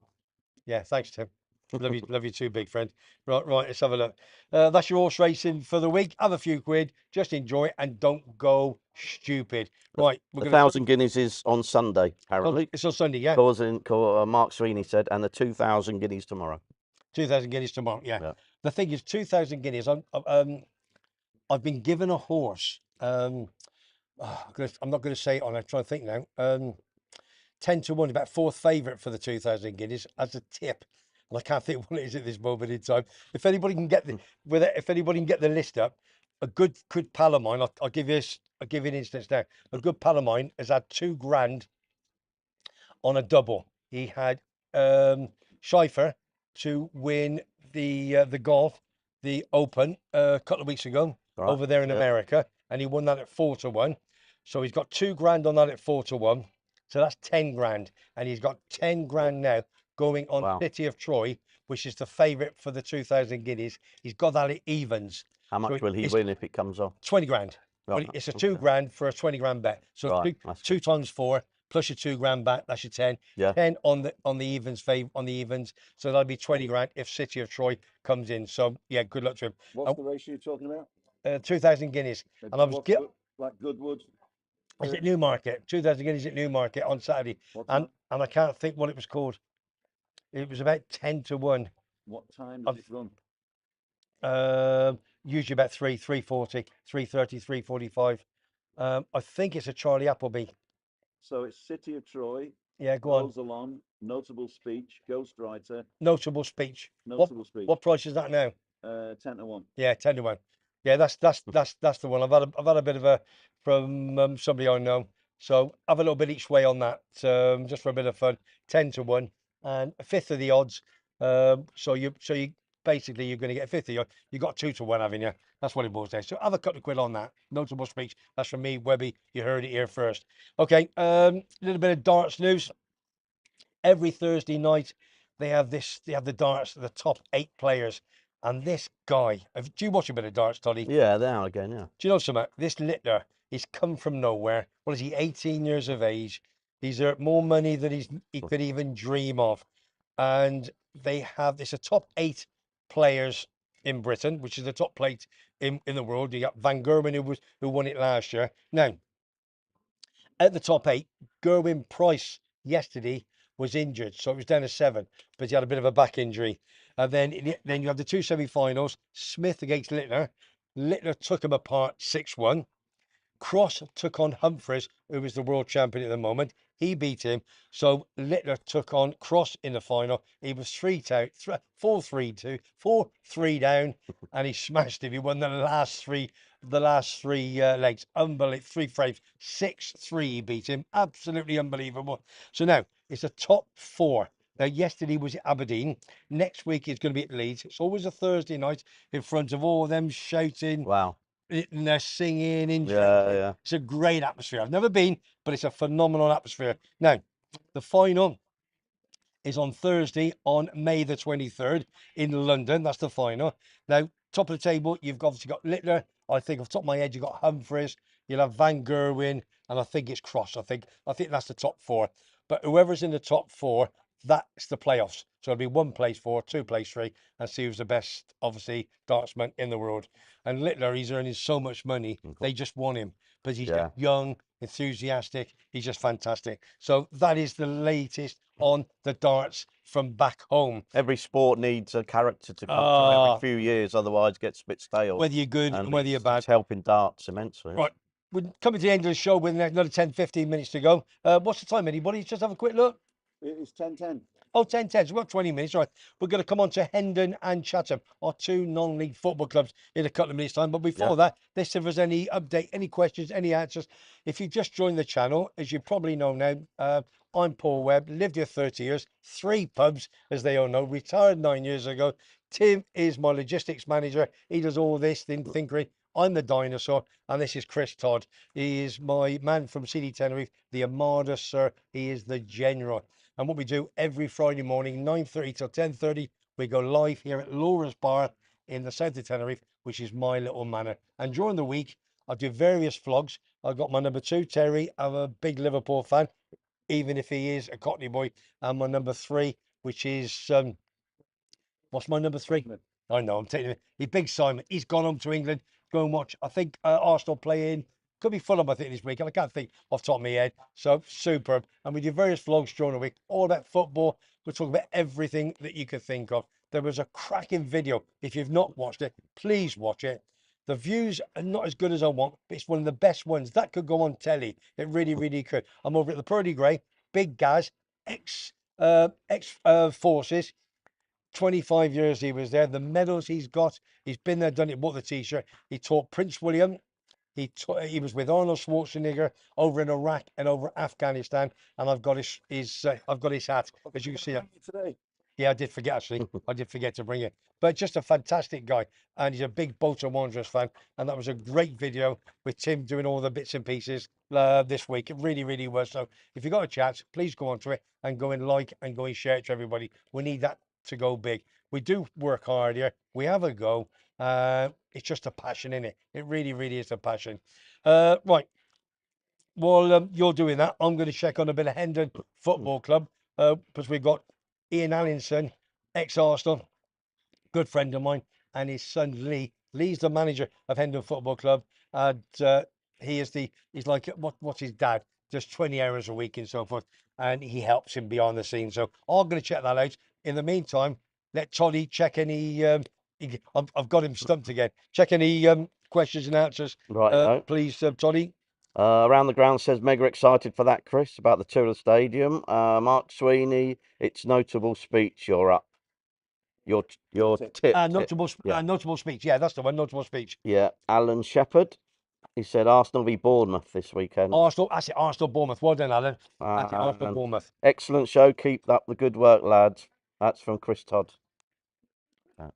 yeah, thanks, Tim. Love you too, big friend. Right, let's have a look. That's your horse racing for the week. Have a few quid, just enjoy it, and don't go stupid. Right, The 1,000 guineas is on Sunday, apparently. It's on Sunday, yeah. Mark Sweeney said, and the 2,000 guineas tomorrow. 2,000 guineas tomorrow, yeah. The thing is, 2,000 guineas. I've been given a horse. I'm not going to say it on. I'm trying to think now. 10 to 1, about fourth favourite for the 2,000 guineas as a tip. And I can't think what it is at this moment in time. If anybody can get the list up, a good pal of mine. I'll give you an instance now. A good pal of mine has had £2,000 on a double. He had Schleifer to win the golf, the Open, a couple of weeks ago over there in America, and he won that at 4 to 1. So he's got £2,000 on that at 4 to 1. So that's 10 grand, and he's got 10 grand now going on City of Troy, which is the favourite for the 2,000 guineas. He's got that at evens. How much will he win if it comes off? 20 grand. Right. It's a £2,000 for a 20 grand bet. So two times 4 plus your £2,000 back. That's your 10. Yeah. 10 on the evens So that'll be 20 grand if City of Troy comes in. So yeah, good luck to him. What's the race you're talking about? 2,000 guineas. And I was like Goodwood. Is it Newmarket? 2,000 guineas at Newmarket on Saturday. And I can't think what it was called. It was about 10 to 1. What time does it run? Usually about 3:40, 3:30, 3:45. I think it's a Charlie Appleby. So it's City of Troy. Yeah, go on. Goes along. Notable speech. Ghostwriter. Notable speech. Notable speech. What price is that now? 10 to 1. Yeah, 10 to 1. Yeah, that's the one. I've had a bit of a from somebody I know. So have a little bit each way on that, just for a bit of fun. 10 to 1 and a fifth of the odds. So you basically you're going to get a fifth of you got 2 to 1, haven't you? That's what it boils down. So have a couple of quid on that. Notable speech. That's from me, Webby. You heard it here first. Okay, a little bit of darts news. Every Thursday night they have the darts, the top 8 players. And this guy, do you watch a bit of darts, Toddy? Yeah, now again, yeah. Do you know something? This Littler, he's come from nowhere. What is he, 18 years of age? He's earned more money than he could even dream of. And it's a top 8 players in Britain, which is the top plate in the world. You got Van Gerwen, who won it last year. Now, at the top 8, Gerwin Price yesterday was injured, so it was down to 7, but he had a bit of a back injury. And then you have the 2 semi-finals, Smith against Littler. Littler took him apart 6-1. Cross took on Humphreys, who was the world champion at the moment. He beat him. So Littler took on Cross in the final. He was 4-3 down, and he smashed him. He won the last three legs. Unbelievable. 3 frames. 6-3 he beat him. Absolutely unbelievable. So now it's a top 4. Now, yesterday was at Aberdeen. Next week it's going to be at Leeds. It's always a Thursday night in front of all of them shouting. Wow. And they're singing. Yeah. It's a great atmosphere. I've never been, but it's a phenomenal atmosphere. Now, the final is on Thursday on May the 23rd in London. That's the final. Now, top of the table, you've obviously got Littler. I think off the top of my head, you've got Humphreys. You'll have Van Gerwen, and I think it's Cross. I think that's the top four. But whoever's in the top four, that's the playoffs. So it'll be 1 place 4, 2 place 3, and see who's the best, obviously, dartsman in the world. And Littler, he's earning so much money. They just want him because he's young, enthusiastic. He's just fantastic. So that is the latest on the darts from back home. Every sport needs a character to come through every few years, otherwise it gets a bit stale. Whether you're good and whether you're bad. It's helping darts immensely. Right. We're coming to the end of the show with another 10, 15 minutes to go. What's the time, anybody? Just have a quick look. It's 10:10. Oh, 10-10. So we've got 20 minutes. All right. We're going to come on to Hendon and Chatham, our 2 non-league football clubs, in a couple of minutes' time. But before that, let's see if there's any update, any questions, any answers. If you just joined the channel, as you probably know now, I'm Paul Webb, lived here 30 years, 3 pubs, as they all know, retired 9 years ago. Tim is my logistics manager. He does all this thinking. I'm the dinosaur, and this is Chris Todd. He is my man from CD Tenerife, the Armada, sir. He is the general. And what we do every Friday morning, 9:30 till 10:30, we go live here at Laura's Bar in the south of Tenerife, which is my little manor. And during the week, I do various vlogs. I've got my number 2, Terry. I'm a big Liverpool fan, even if he is a Cockney boy. And my number 3, which is, what's my number 3? I know, I'm taking it. He's Big Simon. He's gone home to England. Go and watch, I think, Arsenal playing. Could be Fulham, I think, this week. I can't think off the top of my head. So, superb. And we do various vlogs during the week, all about football. We'll talk about everything that you could think of. There was a cracking video. If you've not watched it, please watch it. The views are not as good as I want, but it's one of the best ones. That could go on telly. It really, really could. I'm over at the Purdy Grey. Big Gaz, ex-forces. 25 years he was there. The medals he's got, he's been there, done it, bought the t-shirt. He taught Prince William. He was with Arnold Schwarzenegger over in Iraq and over Afghanistan, and I've got his hat, as you can see. Today. Yeah, I did forget, actually. I did forget to bring it. But just a fantastic guy, and he's a big Bolton Wanderers fan, and that was a great video with Tim doing all the bits and pieces this week. It really, really was. So if you got a chance, please go onto it and go and like and go and share it to everybody. We need that to go big. We do work hard here. We have a go. It's just a passion, in it. It really, really is a passion. Right. Well, you're doing that. I'm going to check on a bit of Hendon Football Club because we've got Ian Allinson, ex-Arsenal, good friend of mine, and his son Lee. Lee's the manager of Hendon Football Club, and he's like what's his dad? Just 20 hours a week and so forth, and he helps him behind the scenes. So I'm going to check that out. In the meantime, let Toddy check any. I've got him stumped again. Check any questions and answers, Right, please, Toddy. Around the ground says mega excited for that, Chris, about the tour of the stadium. Mark Sweeney, it's notable speech. You're up. Your tip. Notable speech. Yeah, that's the one. Notable speech. Yeah, Alan Shepherd. He said Arsenal v Bournemouth this weekend. Arsenal. That's it. Arsenal Bournemouth. Well done, Alan. That's it. Arsenal Bournemouth. Excellent show. Keep up the good work, lads. That's from Chris Todd. You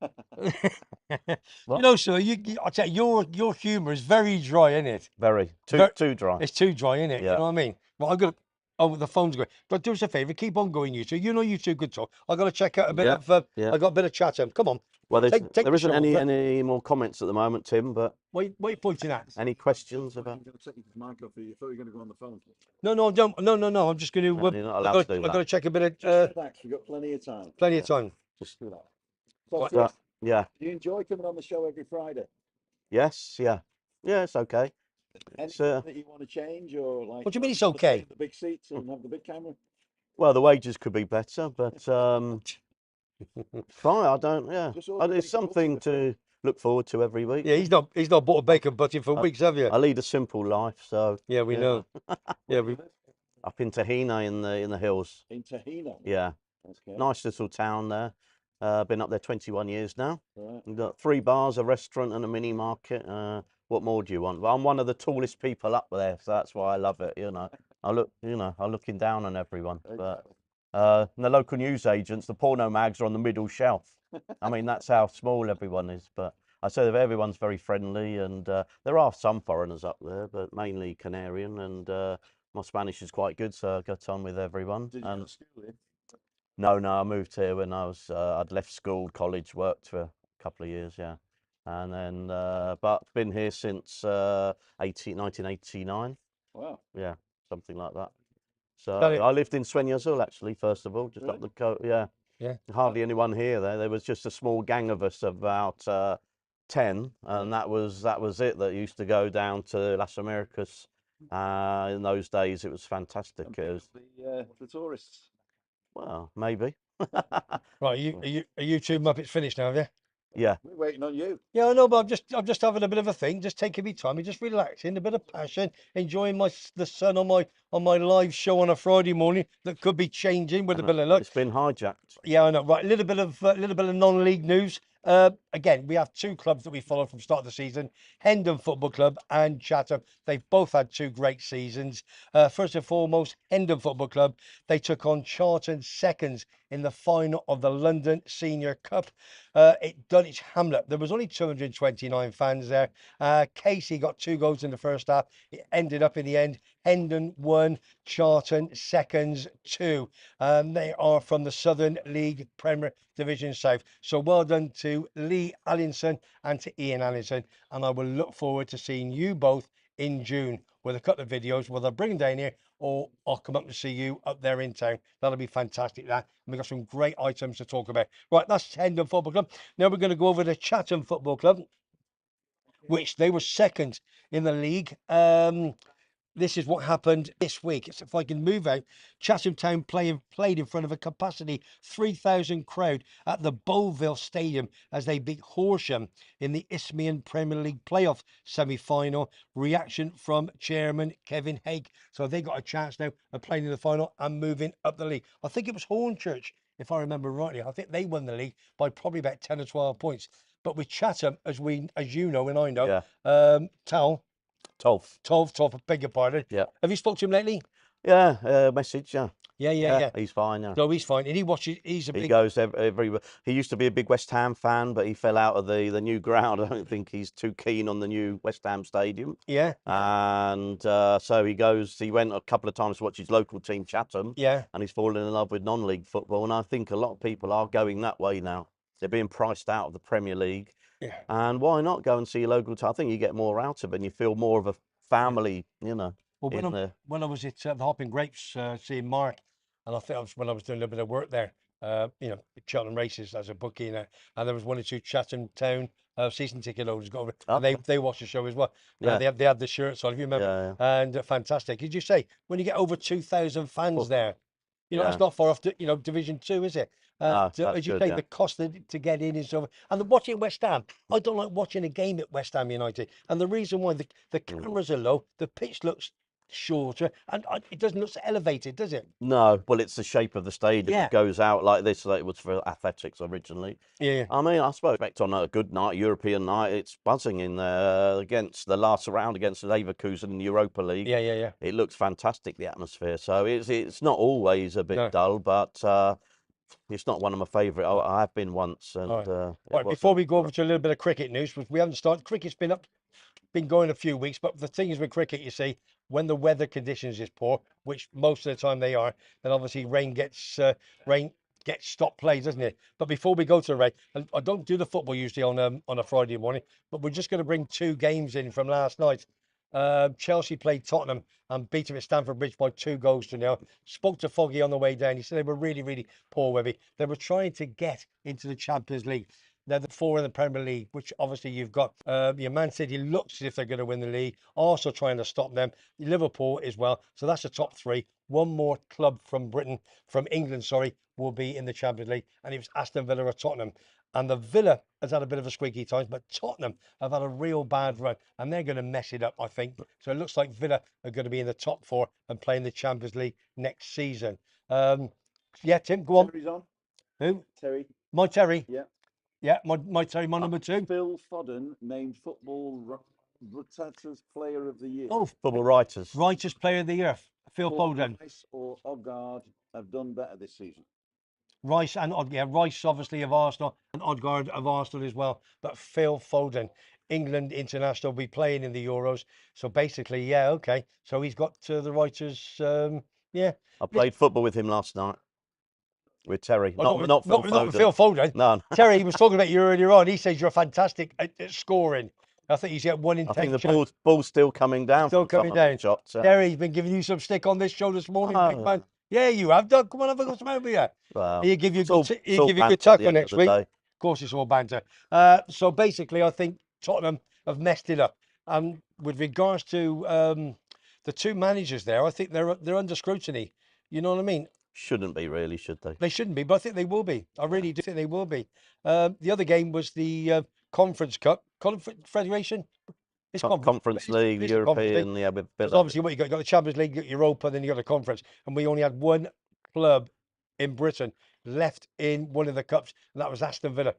know, sir, I tell you, your humour is very dry, isn't it? Very. Too dry. It's too dry, isn't it? Yeah. You know what I mean? Well, I've got to, oh, the phone's going. But do us a favour, keep on going, you two. You know you two good talk. I've got to check out a bit of, I got a bit of Chatham. Come on. Well, there isn't any any more comments at the moment, Tim, but... What are you pointing at? Any questions about... I'm going to take his mic off you. I thought you were going to go on the phone. No, don't. No. I'm just going to... No, you're not allowed to do that. I've got to check a bit of... Just relax. We've got plenty of time. Plenty of time. Just do that. So, yeah. do you enjoy coming on the show every Friday? Yes, yeah. Yeah, it's okay. Anything that you want to change, or like... What do you mean it's okay? The big seats and have the big camera? Well, the wages could be better, but fine, I don't, yeah. It's something to look forward to every week. Yeah, he's not bought a bacon butty for weeks, have you? I lead a simple life, so... Yeah, we know. Yeah, we... Up in Tahina in the hills. In Tahina? Yeah. Okay. Nice little town there. Been up there 21 years now. Right. We've got 3 bars, a restaurant and a mini market. What more do you want? Well, I'm one of the tallest people up there, so that's why I love it, you know. I'm looking down on everyone. But and the local news agents, the porno mags are on the middle shelf. I mean, that's how small everyone is. But I say that everyone's very friendly, and there are some foreigners up there, but mainly Canarian, and my Spanish is quite good, so I got on with everyone. Did you go to school here? No, no, I moved here when I'd left school, college, worked for a couple of years, yeah. And then, but been here since 1989. Wow. Yeah, something like that. So Got it. I lived in Swen-Yazul actually, first of all, just Really? up the coast. Yeah, Yeah. hardly anyone here there. There was just a small gang of us, about 10, and that was it. That used to go down to Las Americas. In those days, it was fantastic. And It was, the tourists. well, maybe. Right, are you two Muppets finished now, have you? Yeah. We're waiting on you. Yeah, I know, but I'm just having a bit of a thing, just taking me time, and just relaxing, a bit of passion, enjoying the sun on my live show on a Friday morning that could be changing with a bit of luck. It's been hijacked. Yeah, I know. Right, a little bit of non-league news. Again, we have two clubs that we follow from start of the season: Hendon Football Club and Chatham. They've both had two great seasons. First and foremost, Hendon Football Club. They took on Charlton Seconds in the final of the London Senior Cup at Dulwich Hamlet. There was only 229 fans there. Casey got 2 goals in the first half. It ended up in the end, Hendon 1, Charlton Seconds 2. They are from the Southern League Premier Division South. So well done to Lee Allinson and to Ian Allinson. And I will look forward to seeing you both in June with a couple of videos, whether I bring them down here or I'll come up to see you up there in town. That'll be fantastic, that. And we've got some great items to talk about. Right, that's Hendon Football Club. Now we're going to go over to Chatham Football Club, which they were second in the league. This is what happened this week. So if I can move out, Chatham Town played in front of a capacity 3,000 crowd at the Bowville Stadium as they beat Horsham in the Isthmian Premier League playoff semi-final. Reaction from Chairman Kevin Haig. So they got a chance now of playing in the final and moving up the league. I think it was Hornchurch, if I remember rightly. I think they won the league by probably about 10 or 12 points. But with Chatham, as you know and I know, Tal, 12. 12, I beg your pardon. Yeah. Have you spoke to him lately? Yeah, message, yeah. Yeah. He's fine, yeah. No, he's fine. And he watches, he's a He big... goes every. He used to be a big West Ham fan, but he fell out of the new ground. I don't think he's too keen on the new West Ham stadium. Yeah. And so he went a couple of times to watch his local team, Chatham. Yeah. And he's fallen in love with non-league football. And I think a lot of people are going that way now. They're being priced out of the Premier League. Yeah. And why not go and see your local team? I think you get more out of it and you feel more of a family, you know. Well, when I was at the Hopping Grapes seeing Mark, and I think when I was doing a little bit of work there, Cheltenham races as a bookie, and there was 1 or 2 Chatham Town season ticket holders got over, and they watched the show as well. Yeah. They had the shirts on, if you remember, and fantastic. Did you say when you get over 2,000 fans there? That's not far off, Division 2, is it? As you say, the cost to get in is over. And watching West Ham, I don't like watching a game at West Ham United. And the reason why the cameras are low, the pitch looks shorter, and it doesn't look so elevated, does it? No, well, it's the shape of the stadium. Yeah. It goes out like this, like it was for athletics originally. Yeah. I mean, I suppose on a good night, European night, it's buzzing in there against the last round against Leverkusen in the Europa League. Yeah. It looks fantastic, the atmosphere. So it's not always a bit dull, but it's not one of my favourite. I have been once. And, right, before we go over to a little bit of cricket news, we haven't started. Cricket's been going a few weeks, but the thing is with cricket, you see, when the weather conditions is poor, which most of the time they are, then obviously rain gets stop play, doesn't it? But before we go to the rain, I don't do the football usually on a Friday morning, but we're just going to bring 2 games in from last night. Chelsea played Tottenham and beat them at Stamford Bridge by 2-0. Spoke to Foggy on the way down. He said they were really, really poor, Webby. They were trying to get into the Champions League. They're the 4 in the Premier League, which obviously you've got your Man City looks as if they're going to win the league, also trying to stop them. Liverpool as well. So that's the top 3. One more club from England, will be in the Champions League. And it was Aston Villa or Tottenham. And the Villa has had a bit of a squeaky time, but Tottenham have had a real bad run, and they're going to mess it up, I think. So it looks like Villa are going to be in the top 4 and play in the Champions League next season. Tim, go on. Terry's on. Who? Terry. My Terry. Yeah. Yeah, my Terry, my number 2. Phil Fodden named Football Writer's Player of the Year. Oh, Football Writers. Writers Player of the Year. Phil Foden. Rice or Odgaard have done better this season. Rice obviously of Arsenal, and Odgaard of Arsenal as well. But Phil Foden, England international, will be playing in the Euros. So basically, okay. So he's got the Writers. I played football with him last night. with Terry. Oh, Not Phil not Foden. Phil Foden. No. Terry, he was talking about you earlier on. He says you're fantastic at scoring. I think he's got 1 in 10 I think the chance. ball's still coming down Still from some coming of down. his shots. Terry's been giving you some stick on this show this morning, big Oh. man. Yeah, you have done. Come on, have a good time with you. Well, He'll give you it's all- good. it's He'll all give you banter good at the tackle end of next the week. day. Of course, it's all banter. So basically, I think Tottenham have messed it up. And with regards to the two managers there, I think they're under scrutiny. You know what I mean? Shouldn't be really, should they? They shouldn't be, but I think they will be. I really do think they will be. The other game was the Conference Cup, Federation. It's Conference League, it's the Conference League. European, yeah, with Because obviously, what you got the Champions League, you got Europa, then you got the Conference, and we only had one club in Britain left in one of the cups, and that was Aston Villa.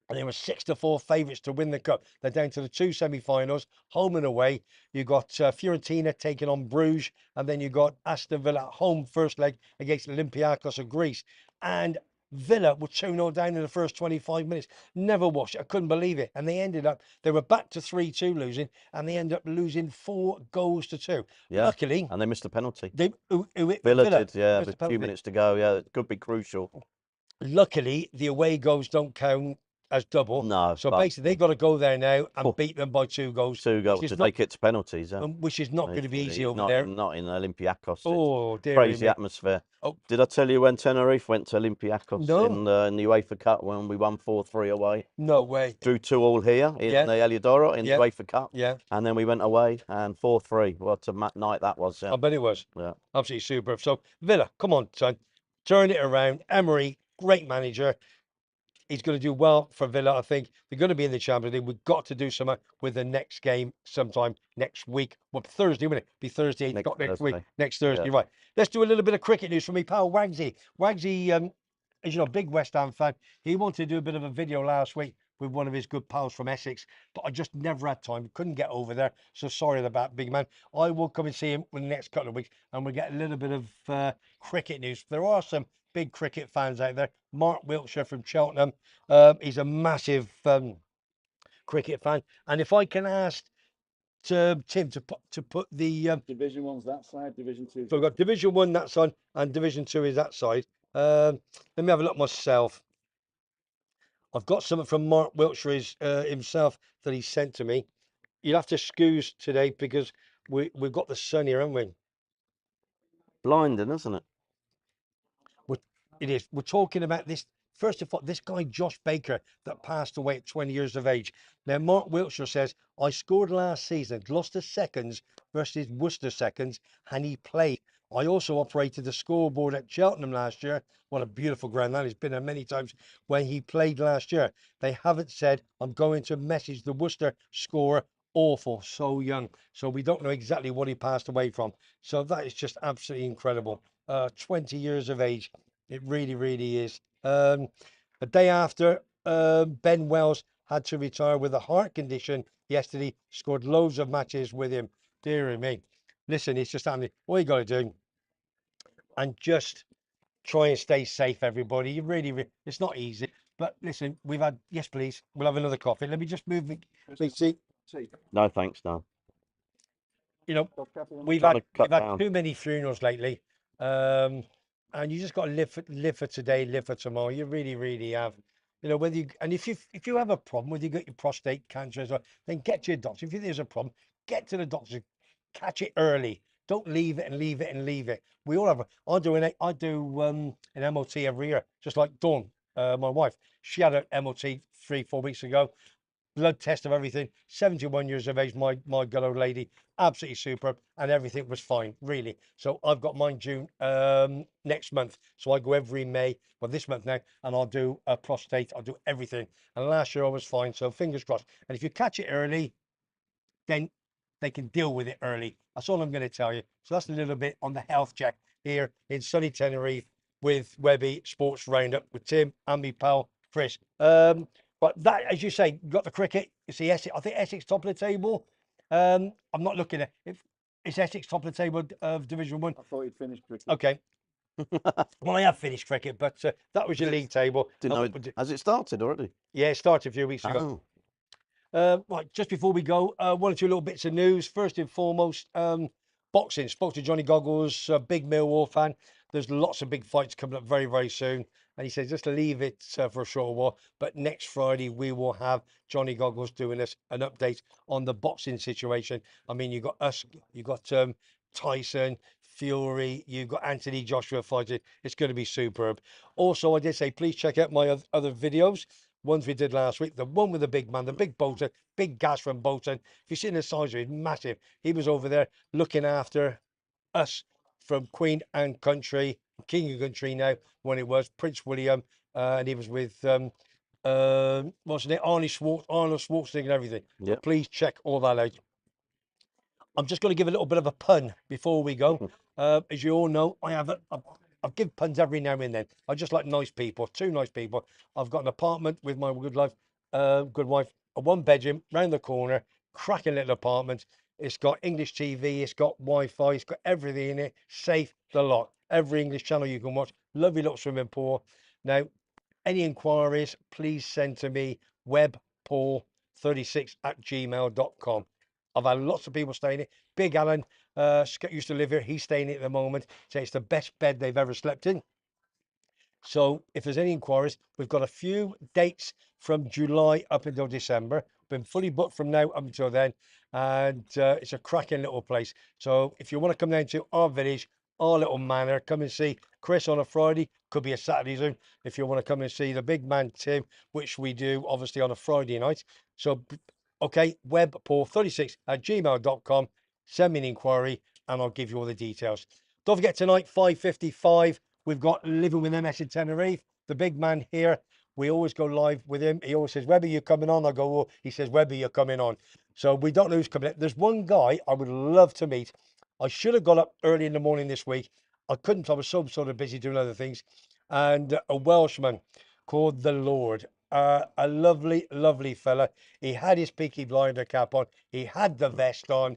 And they were 6-4 favourites to win the cup. They're down to the two semi-finals, home and away. You got Fiorentina taking on Bruges, and then you got Aston Villa at home first leg against Olympiacos of Greece. And Villa were 2-0 down in the first 25 minutes. Never watched it. I couldn't believe it. And they were back to 3-2 losing, and they ended up losing 4-2. Yeah. Luckily, And they missed a penalty. Villa Did, yeah, missed with a a few penalty. minutes to go. Yeah, it could be crucial. Luckily, the away goals don't count as double. No, So but- basically, they've got to go there now and Oh. beat them by 2 goals. 2 goals which to is not, take it to penalties. Yeah. which is not going to be easy over not, there. Not in Olympiacos. It's Oh, dear crazy me. atmosphere. Oh. Did I tell you when Tenerife went to Olympiacos No. in the UEFA Cup when we won 4-3 away? No way. Drew 2-2 here in Yeah. the Heliodoro in Yeah. the UEFA Cup. Yeah, And then we went away and 4-3. What a night that was. Yeah. I bet it was. Yeah. Absolutely superb. So, Villa, come on, son. Turn it around. Emery, great manager. He's going to do well for Villa, I think. They're going to be in the Champions League. We've got to do something with the next game sometime next week. Well, Thursday, won't it? Be Thursday, Next not next week. Thursday. Next Thursday, Yeah. right. Let's do a little bit of cricket news from me pal, Wagsy. Wagsy, as you know, big West Ham fan. He wanted to do a bit of a video last week with one of his good pals from Essex, but I just never had time. Couldn't get over there. So sorry about big man. I will come and see him in the next couple of weeks, and we'll get a little bit of cricket news. There are some big cricket fans out there. Mark Wiltshire from Cheltenham. He's a massive cricket fan. And if I can ask Tim to put the Division 1's that side, Division 2. so we've got Division 1 that side and Division 2 is that side. Let me have a look myself. I've got something from Mark Wiltshire himself that he sent to me. You'll have to excuse today because we've got the sun here, haven't we? Blinding, isn't it? It is. We're talking about this. First of all, this guy, Josh Baker, that passed away at 20 years of age. Now, Mark Wiltshire says, I scored last season, Gloucester seconds versus Worcester seconds, and he played. I also operated the scoreboard at Cheltenham last year. What a beautiful ground that has been there many times when he played last year. They haven't said, I'm going to message the Worcester scorer. Awful, so young. So we don't know exactly what he passed away from. So that is just absolutely incredible. 20 years of age. It really, really is. A day after Ben Wells had to retire with a heart condition yesterday, scored loads of matches with him. Dear me. Listen, it's just happening. All you got to do and just try and stay safe, everybody. You really, it's not easy. But listen, we've had, yes, please. We'll have another coffee. Let me just move the seat. No, thanks, no. You know, we've Trying had, to cut we've had down. too many funerals lately. And you just got to live for today, live for tomorrow. You really, really have. You know, whether you, and if you have a problem, whether you got your prostate cancer as well, then get to your doctor. If you think there's a problem, get to the doctor, catch it early. Don't leave it and leave it and leave it. We all have. I do an MOT every year, just like Dawn, my wife. She had an MOT 3-4 weeks ago. Blood test of everything. 71 years of age, my good old lady. Absolutely superb, and everything was fine, really. So I've got mine June next month. So I go every May, well this month now, and I'll do a prostate. I'll do everything. And last year I was fine. So fingers crossed. And if you catch it early, then they can deal with it early. That's all I'm going to tell you. So that's a little bit on the health check here in sunny Tenerife with WEBBY'Sports Roundup with Tim and me pal Chris. But that, as you say, you got the cricket. You see Essex. I think Essex top of the table. I'm not looking at if it's Essex top of the table of Division 1. I thought you'd finished cricket. Okay. Well, I have finished cricket, but that was your league table. Didn't know it, has it started already? Yeah, it started a few weeks ago. Oh. Right, just before we go, one or two little bits of news. First and foremost, boxing. Spoke to Johnny Goggles, a big Millwall fan. There's lots of big fights coming up very, very soon. And he says, just leave it for a short while. But next Friday, we will have Johnny Goggles doing us an update on the boxing situation. I mean, you got us, you got Tyson, Fury, you've got Anthony Joshua fighting. It's going to be superb. Also, I did say, please check out my other videos. Ones we did last week. The one with the big man, the big Bolton, big gas from Bolton. If you've seen the size of it, massive. He was over there looking after us from Queen and Country, King and Country now, when it was Prince William, and he was with what's his name, Arnold Schwarzenegger and everything. Yeah. Please check all that out. I'm just going to give a little bit of a pun before we go. As you all know, I give puns every now and then. I just like nice people, two nice people. I've got an apartment with my good wife, a 1-bedroom round the corner, cracking little apartment. It's got English TV, it's got Wi-Fi, it's got everything in it, safe, the lot. Every English channel you can watch. Lovely little swimming pool. Now, any inquiries, please send to me, webpaul36@gmail.com. I've had lots of people staying here. Big Alan used to live here. He's staying here at the moment. So it's the best bed they've ever slept in. So if there's any inquiries, we've got a few dates from July up until December. Been fully booked from now up until then. And it's a cracking little place. So if you want to come down to our village, our little manor, come and see Chris on a Friday. Could be a Saturday Zoom. If you want to come and see the big man, Tim, which we do obviously on a Friday night. So okay, webpaul36@gmail.com. Send me an inquiry and I'll give you all the details. Don't forget tonight, 5:55, we've got Living with MS in Tenerife. The big man here, we always go live with him. He always says, Webby, you're coming on. I go, oh. He says, Webby, you're coming on. So we don't know who's coming in. There's one guy I would love to meet. I should have got up early in the morning this week. I couldn't. I was so sort of busy doing other things. And a Welshman called The Lord. A lovely, lovely fella. He had his Peaky Blinder cap on. He had the vest on.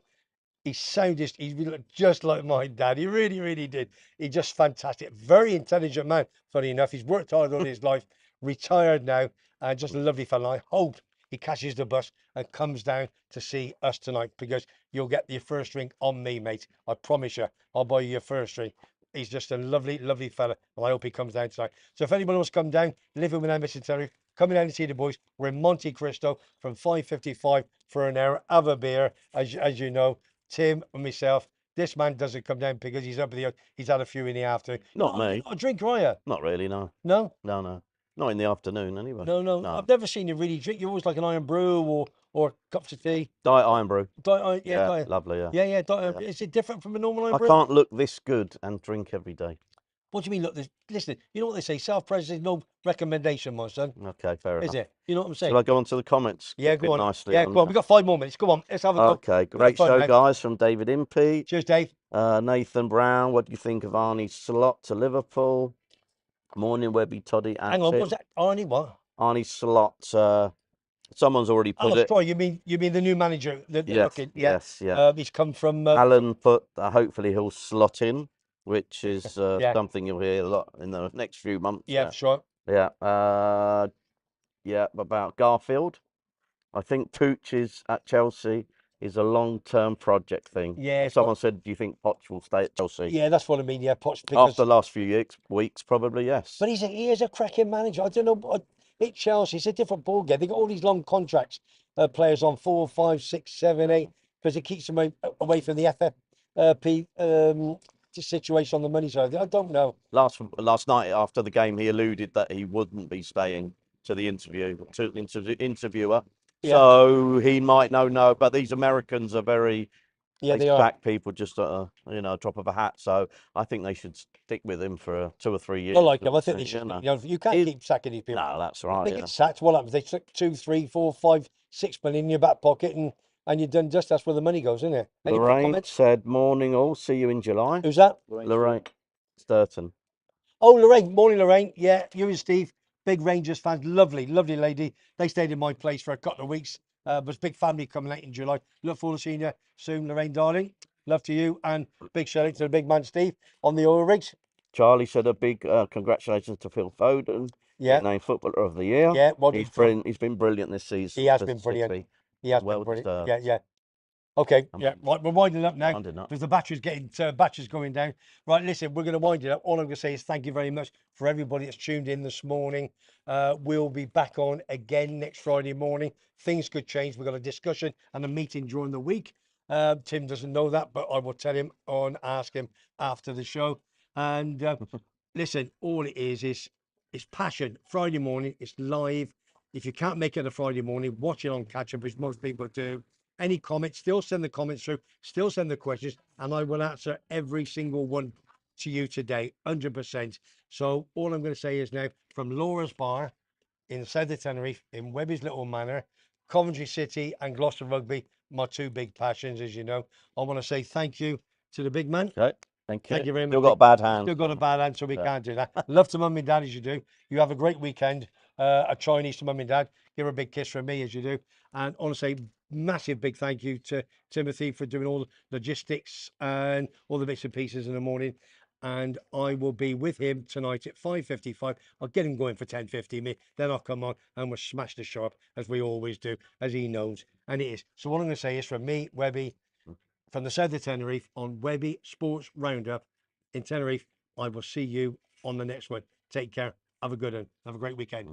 He sounded, he looked just like my dad. He really, really did. He's just fantastic. Very intelligent man, funny enough. He's worked hard all his life, retired now, and just a lovely fella. I hope he catches the bus and comes down to see us tonight, because you'll get your first drink on me, mate. I promise you, I'll buy you your first drink. He's just a lovely, lovely fella, and I hope he comes down tonight. So if anyone wants to come down, Living with MS in Tenerife, coming down to see the boys. We're in Monte Cristo from 5:55 for an hour. Have a beer, as you know. Tim and myself. This man doesn't come down because he's up at the. He's had a few in the afternoon. Not me. Not a drinker, are you? Not really, no. No. No. Not in the afternoon, anyway. No. I've never seen you really drink. You're always like an iron brew or cups of tea. Diet iron brew. Diet. Lovely, yeah. Yeah. Diet. Is it different from a normal iron brew? I can't look this good and drink every day. What do you mean? Look, listen. You know what they say? Self-praise is no recommendation, my son. Okay, fair enough. Is it? You know what I'm saying? Shall I go on to the comments? Yeah, go on. Nicely Yeah, go on. We've got 5 more minutes. Go on. Let's have a go. Okay, great show, guys, from David Impey. Cheers, Dave. Nathan Brown, what do you think of Arnie's slot to Liverpool? Morning, Webby, Toddy, and Hang on, Tim. was that Arnie? What? Arnie's slot. Someone's already put it. Sorry, you mean the new manager? Yes. He's come from. Alan put. Hopefully he'll slot in, which is something you'll hear a lot in the next few months. Yeah, sure. Yeah. About Garfield. I think Pooch is at Chelsea is a long-term project thing. Yeah. Someone said, do you think Poch will stay at Chelsea? Yeah, that's what I mean. Yeah, Poch. Because... After the last few weeks, probably, yes. But he is a cracking manager. I don't know. At Chelsea, it's a different ballgame. They got all these long contracts, players on 4, 5, 6, 7, 8, because it keeps them away from the FFP situation on the money side. I don't know. Last night after the game, he alluded that he wouldn't be staying to the interviewer. Yeah. So he might know, but these Americans are very they sack people just at a drop of a hat. So I think they should stick with him for 2 or 3 years. I like him. I think they should. You can't keep sacking these people. No, that's right. They get sacked. What happens? They took 2, 3, 4, 5, 6 million in your back pocket, and you're done. Just that's where the money goes, isn't it? Lorraine said, "Morning all. See you in July." Who's that? Lorraine Sturton. Oh, Lorraine. Morning, Lorraine. Yeah, you and Steve. Big Rangers fans, lovely lady. They stayed in my place for a couple of weeks. Was big family coming out in July. Look forward to seeing you soon, Lorraine, darling. Love to you, and big shout out to the big man Steve on the oil rigs. Charlie said a big congratulations to Phil Foden. Yeah, named Footballer of the Year. Yeah, he's been brilliant this season. He has been brilliant. He has been brilliant. Deserved. Yeah. Okay, yeah, right, we're winding up now. Winding up. Because the battery's going down. Right, listen, we're going to wind it up. All I'm going to say is thank you very much for everybody that's tuned in this morning. We'll be back on again next Friday morning. Things could change. We've got a discussion and a meeting during the week. Tim doesn't know that, but I will tell him and ask him after the show. And listen, all it is it's passion. Friday morning, it's live. If you can't make it a Friday morning, watch it on catch up, which most people do. Any comments, still send the comments through, still send the questions, and I will answer every single one to you today, 100%. So all I'm going to say is now, from Laura's Bar in the south of Tenerife, in Webby's Little Manor, Coventry City and Gloucester Rugby, my two big passions, as you know. I want to say thank you to the big man. Okay, thank you. Thank you very much. Still got a bad hand. Still got a bad hand, so we Yeah. can't do that. Love to mum and dad as you do. You have a great weekend. A Chinese to mum and dad. Give her a big kiss from me as you do. And honestly, massive big thank you to Timothy for doing all the logistics and all the bits and pieces in the morning. And I will be with him tonight at 5:55. I'll get him going for 10:50. Then I'll come on and we'll smash the show up as we always do, as he knows. And it is. So what I'm going to say is, from me, Webby, from the south of Tenerife, on Webby Sports Roundup in Tenerife, I will see you on the next one. Take care. Have a good one. Have a great weekend.